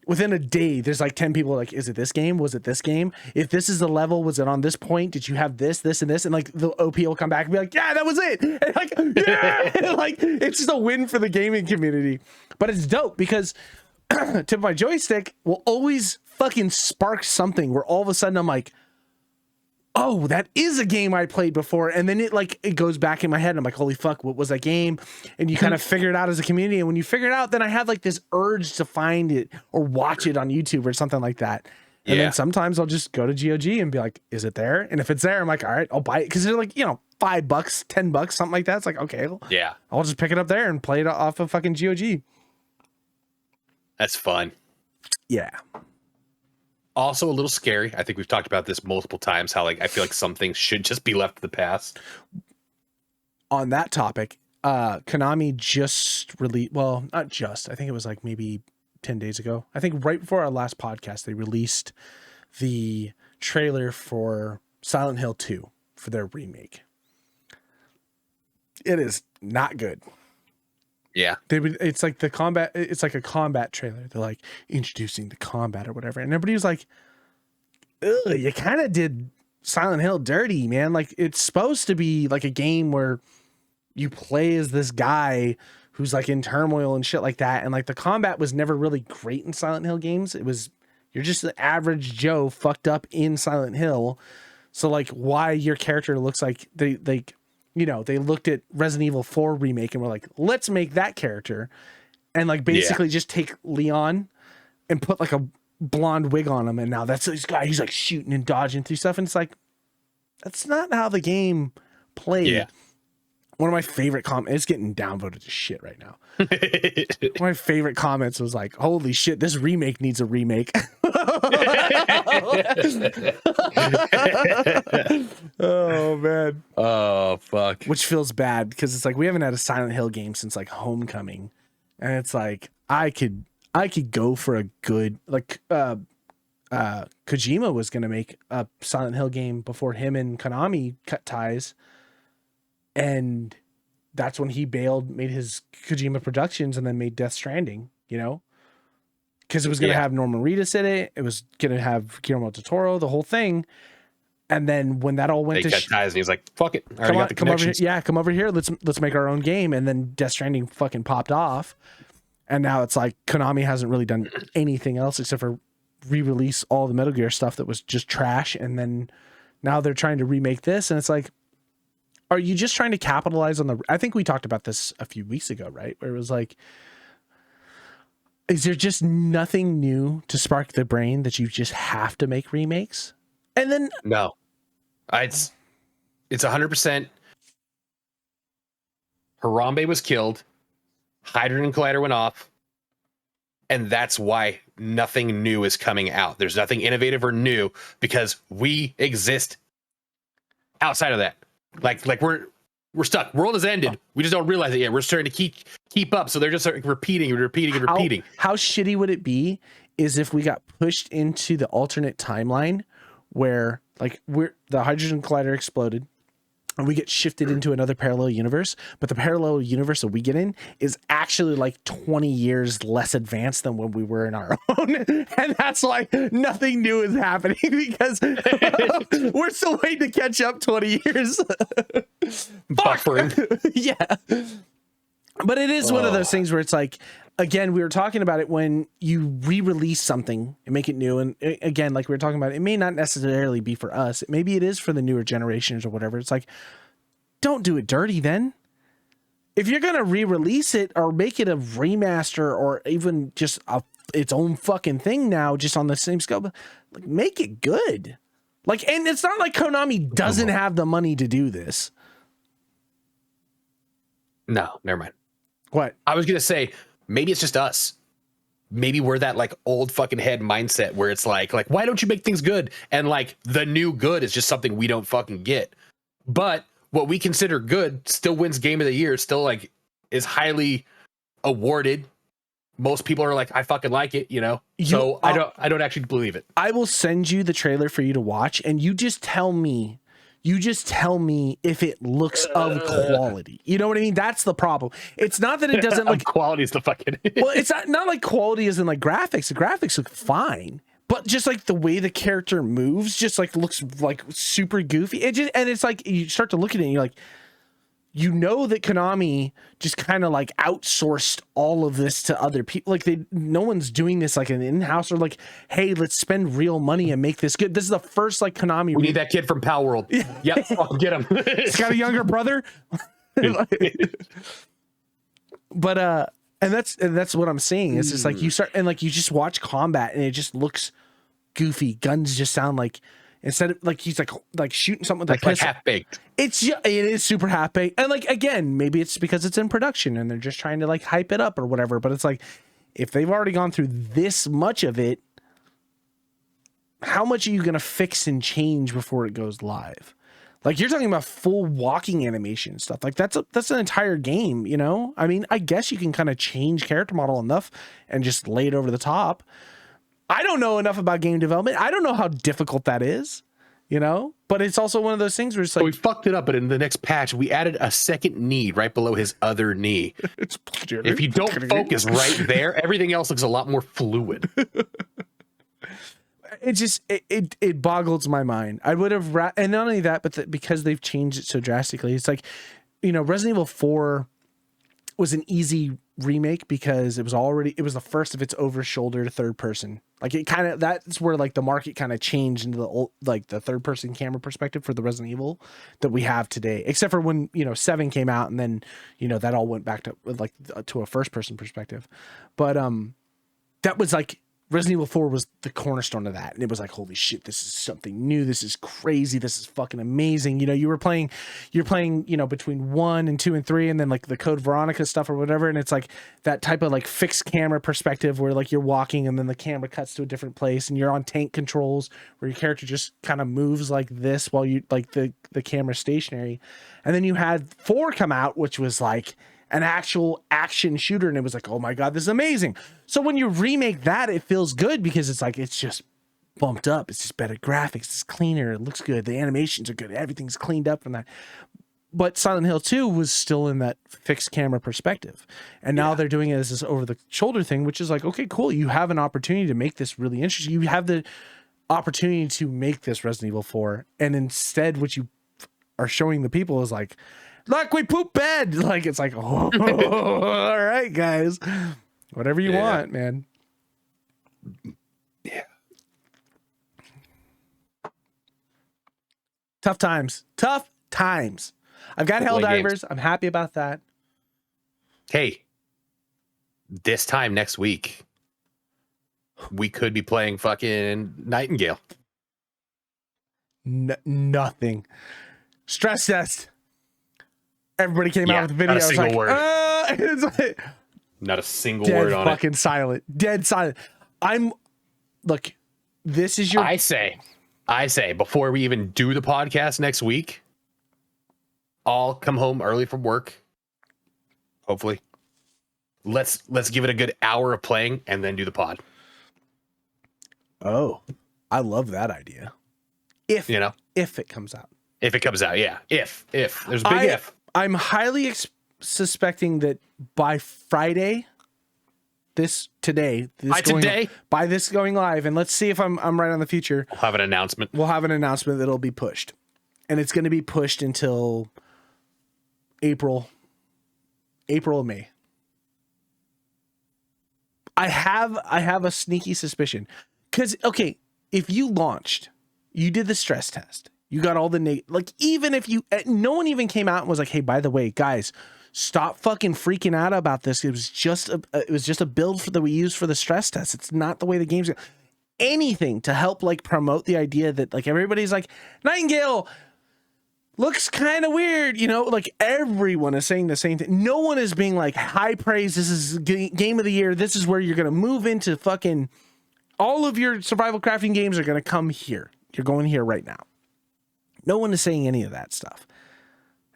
Within a day, there's like 10 people like, is it this game? Was it this game? If this is the level, was it on this point? Did you have this, this, and this? And like the OP will come back and be like, yeah, that was it. And like, yeah, and like it's just a win for the gaming community. But it's dope because Tip of My Joystick will always fucking spark something where all of a sudden I'm like, oh, that is a game I played before. And then it goes back in my head. And I'm like, holy fuck, what was that game? And you kind of figure it out as a community. And when you figure it out, then I have like this urge to find it or watch it on YouTube or something like that. And then sometimes I'll just go to GOG and be like, is it there? And if it's there, I'm like, all right, I'll buy it. Cause they're like, $5, $10, something like that. It's like, okay, yeah, I'll just pick it up there and play it off of fucking GOG. That's fun. Yeah. Also a little scary. I think we've talked about this multiple times, how like I feel like some things should just be left to the past. On that topic, Konami just released, well, not just, I think it was like maybe 10 days ago. I think right before our last podcast, they released the trailer for Silent Hill 2 for their remake. It is not good. Yeah. It's like the combat, it's like a combat trailer. They're like introducing the combat or whatever. And everybody was like, ugh, you kind of did Silent Hill dirty, man. Like, it's supposed to be like a game where you play as this guy who's like in turmoil and shit like that. And like the combat was never really great in Silent Hill games. You're just an average Joe fucked up in Silent Hill. So like why your character looks like they looked at Resident Evil 4 remake and were like, let's make that character and like basically just take Leon and put like a blonde wig on him. And now that's this guy, he's like shooting and dodging through stuff. And it's like, that's not how the game played. Yeah. One of my favorite comments, it's getting downvoted to shit right now. One of my favorite comments was like, holy shit, this remake needs a remake. Oh man. Oh fuck. Which feels bad because it's like we haven't had a Silent Hill game since like Homecoming. And it's like I could go for a good like Kojima was gonna make a Silent Hill game before him and Konami cut ties. And that's when he bailed, made his Kojima Productions, and then made Death Stranding, because it was going to have Norman Reedus in it. It was going to have Guillermo del Toro, the whole thing. And then when that all went to cut ties, and he's like, "Fuck it, I already got the connections." Come over here. Let's make our own game. And then Death Stranding fucking popped off. And now it's like Konami hasn't really done anything else except for re-release all the Metal Gear stuff that was just trash. And then now they're trying to remake this, and it's like, are you just trying to capitalize on I think we talked about this a few weeks ago, right? Where it was like, is there just nothing new to spark the brain that you just have to make remakes? And then no, it's 100%. Harambe was killed. Hydrogen Collider went off. And that's why nothing new is coming out. There's nothing innovative or new because we exist outside of that. Like we're stuck. World has ended. We just don't realize it yet. We're starting to keep up. So they're just repeating and repeating and repeating. How shitty would it be is if we got pushed into the alternate timeline where like the Hydrogen Collider exploded and we get shifted into another parallel universe, but the parallel universe that we get in is actually like 20 years less advanced than when we were in our own. And that's why nothing new is happening because we're still waiting to catch up 20 years. Buffering. Yeah. But it is one of those things where it's like, again, we were talking about it when you re-release something and make it new. And again, like we were talking about, it may not necessarily be for us. Maybe it is for the newer generations or whatever. It's like, don't do it dirty then. If you're going to re-release it or make it a remaster or even just its own fucking thing now, just on the same scale, like, make it good. Like, and it's not like Konami doesn't have the money to do this. No, never mind. What? I was going to say, maybe it's just us. Maybe we're that like old fucking head mindset where it's like, why don't you make things good? And like the new good is just something we don't fucking get. But what we consider good still wins Game of the Year, still like is highly awarded. Most people are like, I fucking like it, you know? So I don't actually believe it. I will send you the trailer for you to watch, and you just tell me if it looks of quality. You know what I mean? That's the problem. It's not that it doesn't like quality is the fucking well, it's not like quality as in like graphics. The graphics look fine, but just like the way the character moves just like looks like super goofy. And it's like you start to look at it and you're like, you know that Konami just kind of like outsourced all of this to other people. Like no one's doing this like an in-house or like, hey, let's spend real money and make this good. This is the first like Konami. We need that kid from Pal World. Yep, I'll get him. He's got a younger brother. But and that's what I'm saying. It's just like you start and like you just watch combat and it just looks goofy. Guns just sound like, instead of like he's like shooting something with a pistol. Like half baked. It is super half baked. And like again, maybe it's because it's in production and they're just trying to like hype it up or whatever. But it's like, if they've already gone through this much of it, how much are you gonna fix and change before it goes live? Like you're talking about full walking animation stuff. Like that's an entire game, you know? I mean, I guess you can kind of change character model enough and just lay it over the top. I don't know enough about game development. I don't know how difficult that is, you know? But it's also one of those things where it's like, we fucked it up, but in the next patch, we added a second knee right below his other knee. If you don't focus right there, everything else looks a lot more fluid. It just it boggles my mind. I would have and not only that, but because they've changed it so drastically, it's like, you know, Resident Evil 4 was an easy remake because it was the first of its over shoulder third person. Like it kind of, that's where like the market kind of changed into the old, like the third person camera perspective for the Resident Evil that we have today, except for when, you know, 7 came out and then, you know, that all went back to like to a first person perspective. But that was like, Resident Evil 4 was the cornerstone of that. And it was like, holy shit, this is something new. This is crazy. This is fucking amazing. You know, you're playing, you know, between 1 and 2 and 3, and then like the Code Veronica stuff or whatever. And it's like that type of like fixed camera perspective where like you're walking and then the camera cuts to a different place and you're on tank controls where your character just kind of moves like this while you like the camera stationary. And then you had 4 come out, which was like an actual action shooter, and it was like, oh my god, this is amazing. So when you remake that, it feels good because it's like, it's just bumped up, it's just better graphics, it's cleaner, it looks good, the animations are good, everything's cleaned up from that. But Silent Hill 2 was still in that fixed camera perspective, and now they're doing it as this over the shoulder thing, which is like, okay, cool, you have an opportunity to make this really interesting. You have the opportunity to make this Resident Evil 4, and instead what you are showing the people is like, look, we poop bed. Like, it's like, oh, all right, guys, whatever you want, man. Yeah. Tough times. I've got Helldivers. I'm happy about that. Hey, this time next week, we could be playing fucking Nightingale. Nothing. Stress test. Everybody came out with the video. Not a single word. It's like, not a single word on it. Fucking silent. Dead silent. Look, this is your. I say, before we even do the podcast next week, I'll come home early from work. Hopefully, let's give it a good hour of playing and then do the pod. Oh, I love that idea. If it comes out. If it comes out, yeah. If there's a big if. I'm highly suspecting that by Friday, by this going live, and let's see if I'm right on the future. We'll have an announcement. That'll be pushed, and it's going to be pushed until April or May. I have a sneaky suspicion. Because, okay, if you launched, you did the stress test, you got all the like, even if you, no one even came out and was like, hey, by the way, guys, stop fucking freaking out about this. It was just a build that we used for the stress test. It's not the way the game's anything to help like promote the idea that like everybody's like, Nightingale looks kind of weird, you know, like everyone is saying the same thing. No one is being like high praise. This is game of the year. This is where you're going to move into fucking all of your survival crafting games are going to come here. You're going here right now. No one is saying any of that stuff.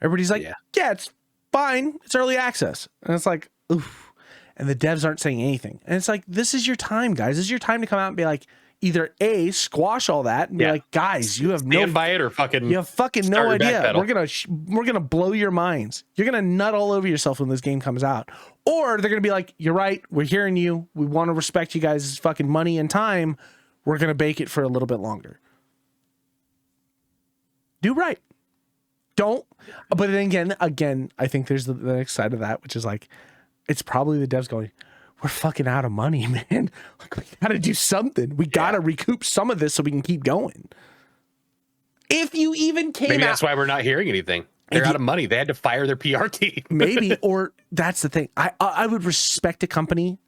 Everybody's like, yeah, it's fine. It's early access. And it's like, oof. And the devs aren't saying anything. And it's like, this is your time, guys. This is your time to come out and be like, either A, squash all that and be like, guys, you have stand by it, or fucking you have fucking no idea. We're gonna blow your minds. You're gonna nut all over yourself when this game comes out. Or they're gonna be like, you're right, we're hearing you. We want to respect you guys' fucking money and time. We're gonna bake it for a little bit longer. Do right. Don't. But then again, I think there's the next side of that, which is like, it's probably the devs going, we're fucking out of money, man. Like, we gotta do something. We gotta recoup some of this so we can keep going. If you even came maybe out, that's why we're not hearing anything. They're out of money. They had to fire their PR team. Maybe, or that's the thing. I would respect a company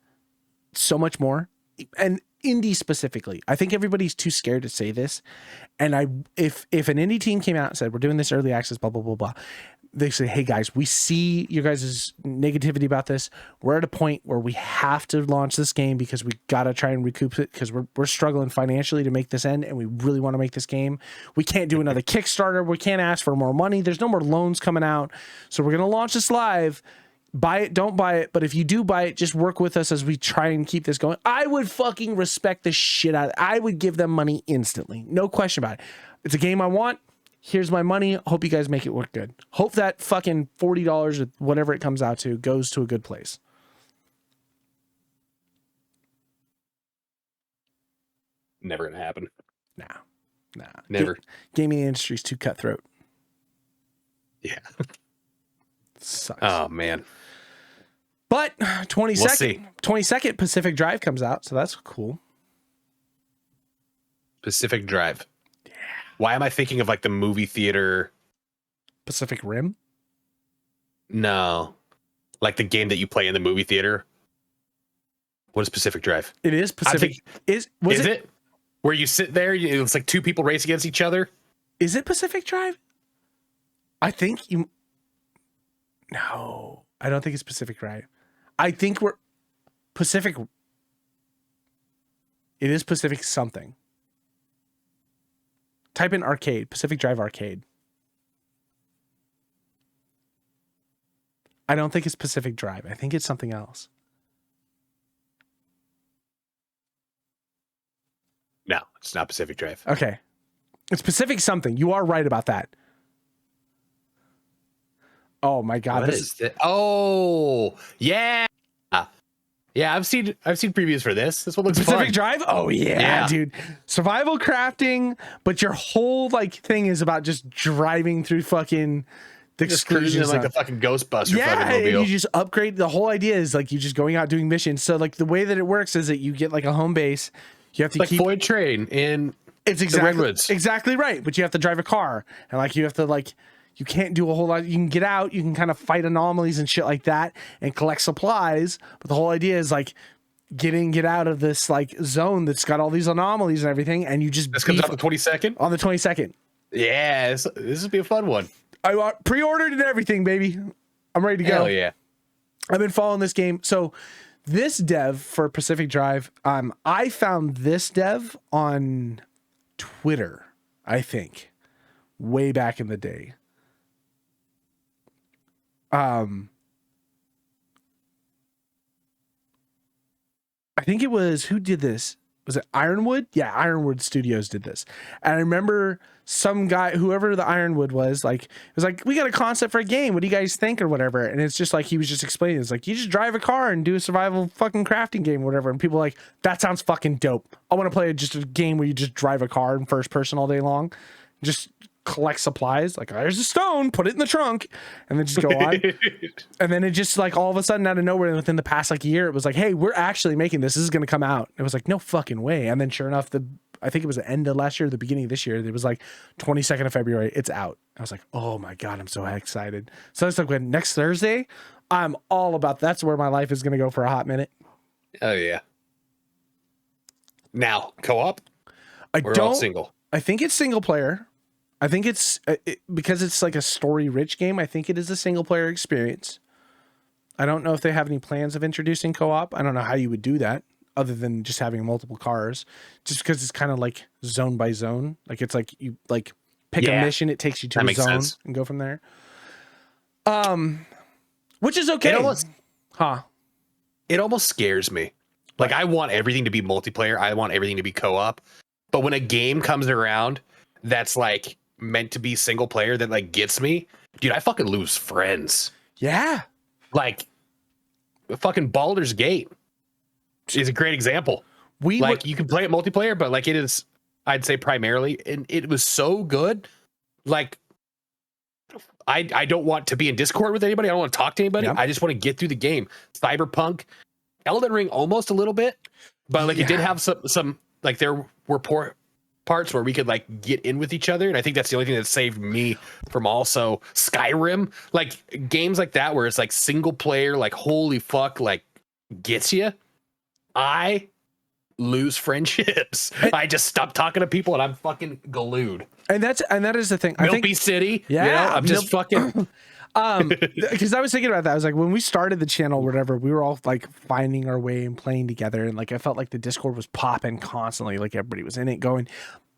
so much more, and indie specifically. I think everybody's too scared to say this. And if an indie team came out and said, we're doing this early access, blah, blah, blah, blah, they say, hey guys, we see you guys' negativity about this. We're at a point where we have to launch this game because we got to try and recoup it because we're struggling financially to make this end, and we really want to make this game. We can't do another Kickstarter. We can't ask for more money. There's no more loans coming out. So we're going to launch this live. Buy it, don't buy it. But if you do buy it, just work with us as we try and keep this going. I would fucking respect the shit out of it. I would give them money instantly. No question about it. It's a game I want. Here's my money. Hope you guys make it work good. Hope that fucking $40 or whatever it comes out to goes to a good place. Never gonna happen. Nah. Never. Gaming industry's too cutthroat. Yeah. Sucks. Oh man. But 22nd Pacific Drive comes out, so that's cool. Pacific Drive. Yeah. Why am I thinking of like the movie theater? Pacific Rim? No. Like the game that you play in the movie theater. What is Pacific Drive? It is Pacific. Is it where you sit there? It's like two people race against each other. Is it Pacific Drive? I think you. No, I don't think it's Pacific Drive. I think we're Pacific. It is Pacific something. Type in arcade, Pacific Drive arcade. I don't think it's Pacific Drive. I think it's something else. No, it's not Pacific Drive. Okay. It's Pacific something. You are right about that. Oh my God. What is this? Oh, yeah. Yeah, I've seen previews for this. This one looks Pacific fun. Drive? Oh yeah, dude. Survival crafting, but your whole like thing is about just driving through fucking the exclusions, like the fucking Ghostbuster fucking mobile. And you just upgrade. The whole idea is like you just going out doing missions. So like the way that it works is that you get like a home base. You have to keep Void Train in the Redwoods. Exactly right. But you have to drive a car, and like you have to like. You can't do a whole lot. You can get out. You can kind of fight anomalies and shit like that and collect supplies. But the whole idea is like get out of this like zone that's got all these anomalies and everything. And you just this comes out the 22nd. On the 22nd. Yeah, this would be a fun one. I pre-ordered and everything, baby. I'm ready to go. Hell yeah. I've been following this game. So this dev for Pacific Drive, I found this dev on Twitter, I think, way back in the day. I think it was, who did this? Was it Ironwood? Yeah, Ironwood Studios did this. And I remember some guy, whoever the Ironwood was, like, it was like, we got a concept for a game. What do you guys think or whatever? And it's just like, he was just explaining, it's like, you just drive a car and do a survival fucking crafting game or whatever. And people are like, that sounds fucking dope. I want to play just a game where you just drive a car in first person all day long. Just collect supplies. Like, there's a stone, put it in the trunk, and then just go on. And then it just like all of a sudden out of nowhere, within the past like year, it was like, hey, we're actually making this. This is going to come out. It was like, no fucking way. And then sure enough, I think it was the end of last year, the beginning of this year, it was like 22nd of February. It's out. I was like, oh my God, I'm so excited. So it's like, when next Thursday, I'm all about, that's where my life is going to go for a hot minute. Oh yeah. Now co-op. We're all single. I think it's single player. I think it's because it's like a story rich game. I think it is a single player experience. I don't know if they have any plans of introducing co-op. I don't know how you would do that other than just having multiple cars, just because it's kind of like zone by zone. Like it's like you like pick a mission. It takes you to a zone and go from there. Which is okay. It almost scares me. Like, I want everything to be multiplayer. I want everything to be co-op. But when a game comes around that's like meant to be single player that like gets me, dude, I fucking lose friends. Yeah. Like fucking Baldur's Gate is a great example. You can play it multiplayer, but like it is, I'd say primarily, and it was so good. Like I don't want to be in Discord with anybody. I don't want to talk to anybody. I just want to get through the game. Cyberpunk, Elden Ring almost a little bit, but like it did have some like there were poor parts where we could like get in with each other, and I think that's the only thing that saved me from also Skyrim, like games like that where it's like single player, like holy fuck, like gets you. I lose friendships. I just stop talking to people and I'm fucking glued. And that is the thing. Milky City. Yeah, you know, I'm just fucking. Because I was thinking about that. I was like, when we started the channel, or whatever, we were all like finding our way and playing together, and like I felt like the Discord was popping constantly, like everybody was in it going.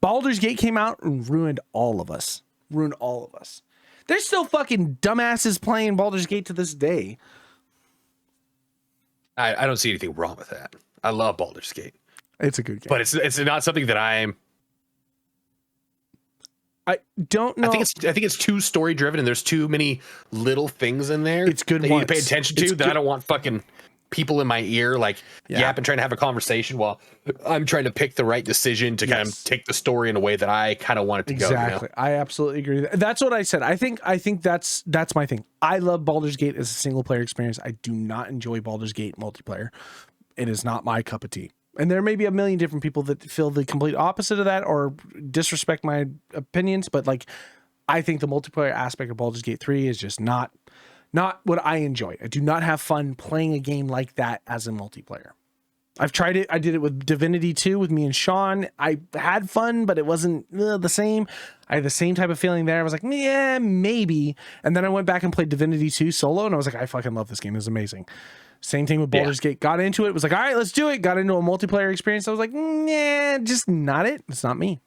Baldur's Gate came out and ruined all of us. There's still fucking dumbasses playing Baldur's Gate to this day. I don't see anything wrong with that. I love Baldur's Gate. It's a good game, but it's not something that I don't know. I think it's too story driven, and there's too many little things in there. It's good that you pay attention to. That I don't want fucking people in my ear like yapping, trying to have a conversation while I'm trying to pick the right decision to kind of take the story in a way that I kind of want it to go. Exactly. I absolutely agree. That's what I said. I think that's my thing. I love Baldur's Gate as a single player experience. I do not enjoy Baldur's Gate multiplayer. It is not my cup of tea. And there may be a million different people that feel the complete opposite of that or disrespect my opinions, but like I think the multiplayer aspect of Baldur's Gate 3 is just not what I enjoy. I do not have fun playing a game like that as a multiplayer. I've tried it. I did it with Divinity 2 with me and Sean. I had fun, but it wasn't the same. I had the same type of feeling there. I was like, yeah, maybe. And then I went back and played Divinity 2 solo, and I was like, I fucking love this game. It was amazing. Same thing with Baldur's Gate. Got into it. Was like, all right, let's do it. Got into a multiplayer experience. I was like, nah, just not it. It's not me.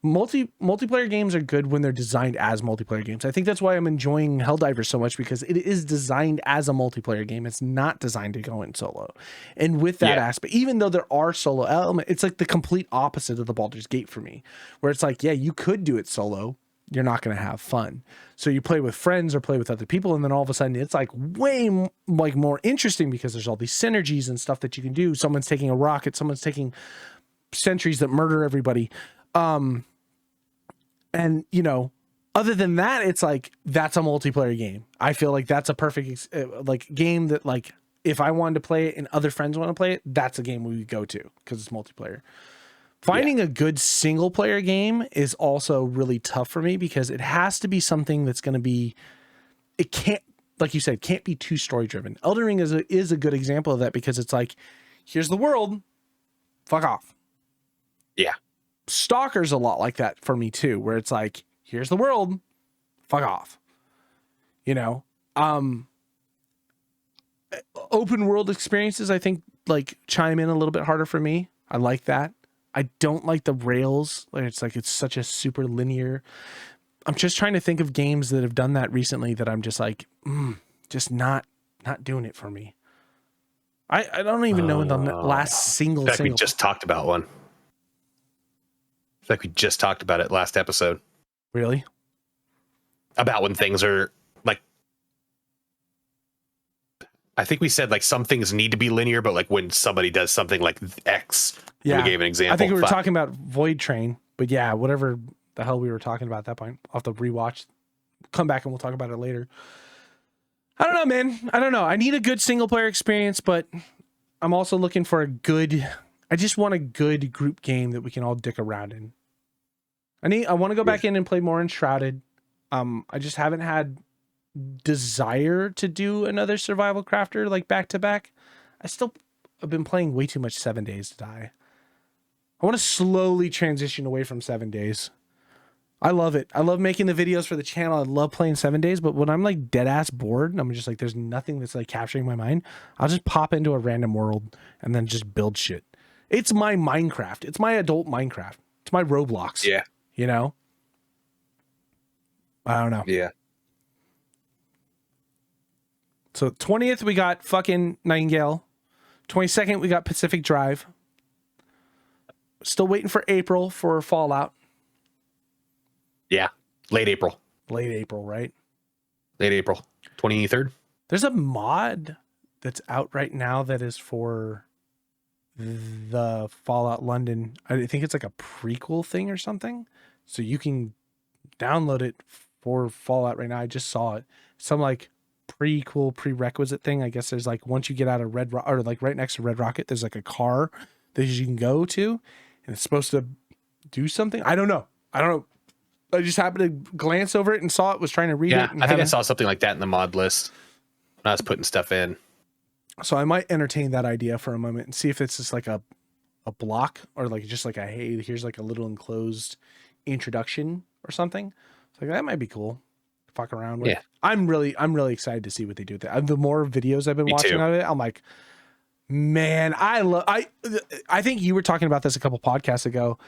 Multiplayer games are good when they're designed as multiplayer games. I think that's why I'm enjoying Helldivers so much, because it is designed as a multiplayer game. It's not designed to go in solo. And with that aspect, even though there are solo elements, it's like the complete opposite of the Baldur's Gate for me, where it's like, yeah, you could do it solo. You're not going to have fun. So you play with friends or play with other people, and then all of a sudden it's like way like more interesting because there's all these synergies and stuff that you can do. Someone's taking a rocket, someone's taking sentries that murder everybody. And you know, other than that, it's like, that's a multiplayer game. I feel like that's a perfect like game that like, if I wanted to play it and other friends want to play it, that's a game we would go to because it's multiplayer. Finding a good single player game is also really tough for me because it has to be something that's going to be, it can't, like you said, can't be too story driven. Elden Ring is a good example of that because it's like, here's the world, fuck off. Yeah. Stalker's a lot like that for me too, where it's like, here's the world, fuck off. You know, open world experiences, I think like chime in a little bit harder for me. I like that. I don't like the rails. It's like, it's such a super linear. I'm just trying to think of games that have done that recently that I'm just like, just not doing it for me. I don't even know the last single. We just talked about one. Like we just talked about it last episode. Really? About when things are like, I think we said like some things need to be linear, but like when somebody does something like X, we gave an example. I think we were talking about Void Train, but yeah, whatever the hell we were talking about at that point. I'll have to rewatch, come back and we'll talk about it later. I don't know, man. I don't know. I need a good single player experience, but I'm also looking for I just want a good group game that we can all dick around in. I want to go back in and play more Enshrouded. I just haven't had desire to do another survival crafter like back to back. I've been playing way too much 7 Days to Die. I want to slowly transition away from 7 Days. I love it. I love making the videos for the channel. I love playing 7 Days, but when I'm like dead ass bored and I'm just like, there's nothing that's like capturing my mind, I'll just pop into a random world and then just build shit. It's my Minecraft. It's my adult Minecraft. It's my Roblox. Yeah. You know? I don't know. Yeah. So 20th, we got fucking Nightingale. 22nd, we got Pacific Drive. Still waiting for April for Fallout. Yeah. Late April, right? Late April. 23rd. There's a mod that's out right now that is for the Fallout London. I think it's like a prequel thing or something. So you can download it for Fallout right now. I just saw it. Some like prerequisite thing. I guess there's like, once you get out of Red Rock, or like right next to Red Rocket, there's like a car that you can go to and it's supposed to do something. I don't know. I just happened to glance over it and saw it, was trying to read it. I think I saw something like that in the mod list when I was putting stuff in. So I might entertain that idea for a moment and see if it's just like a block or like just like hey, here's like a little enclosed introduction or something. It's like that might be cool. Fuck around with. Yeah. I'm really excited to see what they do with it. The more videos I've been watching of it, I'm like, man, I think you were talking about this a couple podcasts ago.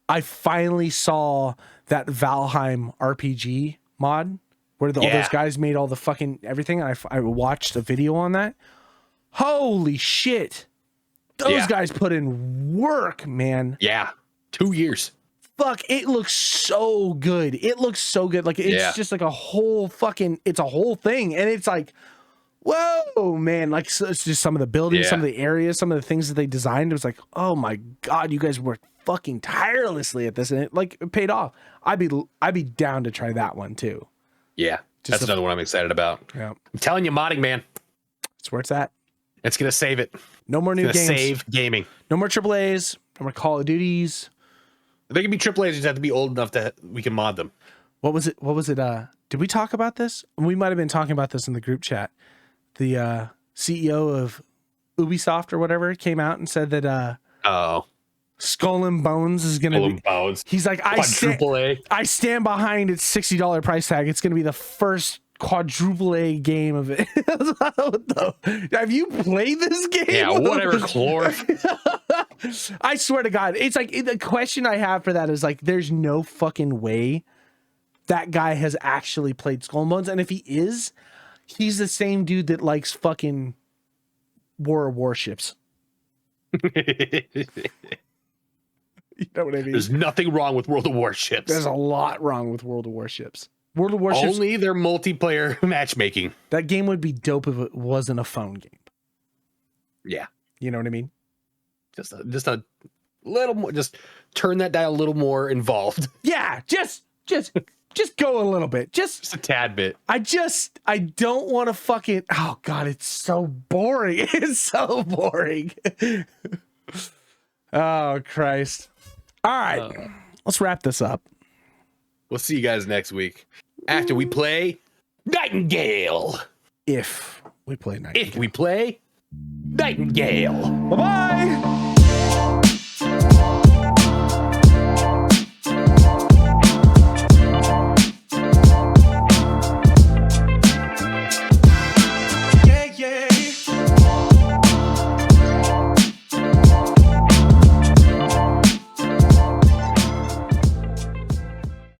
I finally saw that Valheim RPG mod where all those guys made all the fucking everything. And I watched a video on that. Holy shit. Those guys put in work, man. Yeah. 2 years. Fuck, it looks so good. It looks so good. Like it's just like a whole fucking, it's a whole thing. And it's like, whoa, man. Like so it's just some of the buildings, some of the areas, some of the things that they designed. It was like, oh my God, you guys worked fucking tirelessly at this, and it paid off. I'd be down to try that one too. Yeah, that's another one I'm excited about. Yeah, I'm telling you, modding, man, it's where it's at. It's gonna save it. No more new games. Save gaming. No more AAAs. No more Call of Duties. They can be AAAs. You just have to be old enough that we can mod them. What was it? Did we talk about this? We might have been talking about this in the group chat. The CEO of Ubisoft or whatever came out and said that Skull and Bones is gonna be. He's like, I stand behind its $60 price tag. It's gonna be the first quadruple A game of it. Have you played this game? Yeah, whatever, Chlor. I swear to God, it's like the question I have for that is like, there's no fucking way that guy has actually played Skull and Bones, and if he is, he's the same dude that likes fucking War of Warships. You know what I mean? There's nothing wrong with World of Warships. There's a lot wrong with World of Warships. World of Warships. Only their multiplayer matchmaking. That game would be dope if it wasn't a phone game. Yeah. You know what I mean? Just a little more, just turn that dial a little more involved. Yeah, just go a little bit. Just a tad bit. I don't want to fucking, oh God, it's so boring. It's so boring. Oh Christ. All right. Let's wrap this up. We'll see you guys next week after we play Nightingale. If we play Nightingale. If we play Nightingale. Bye-bye.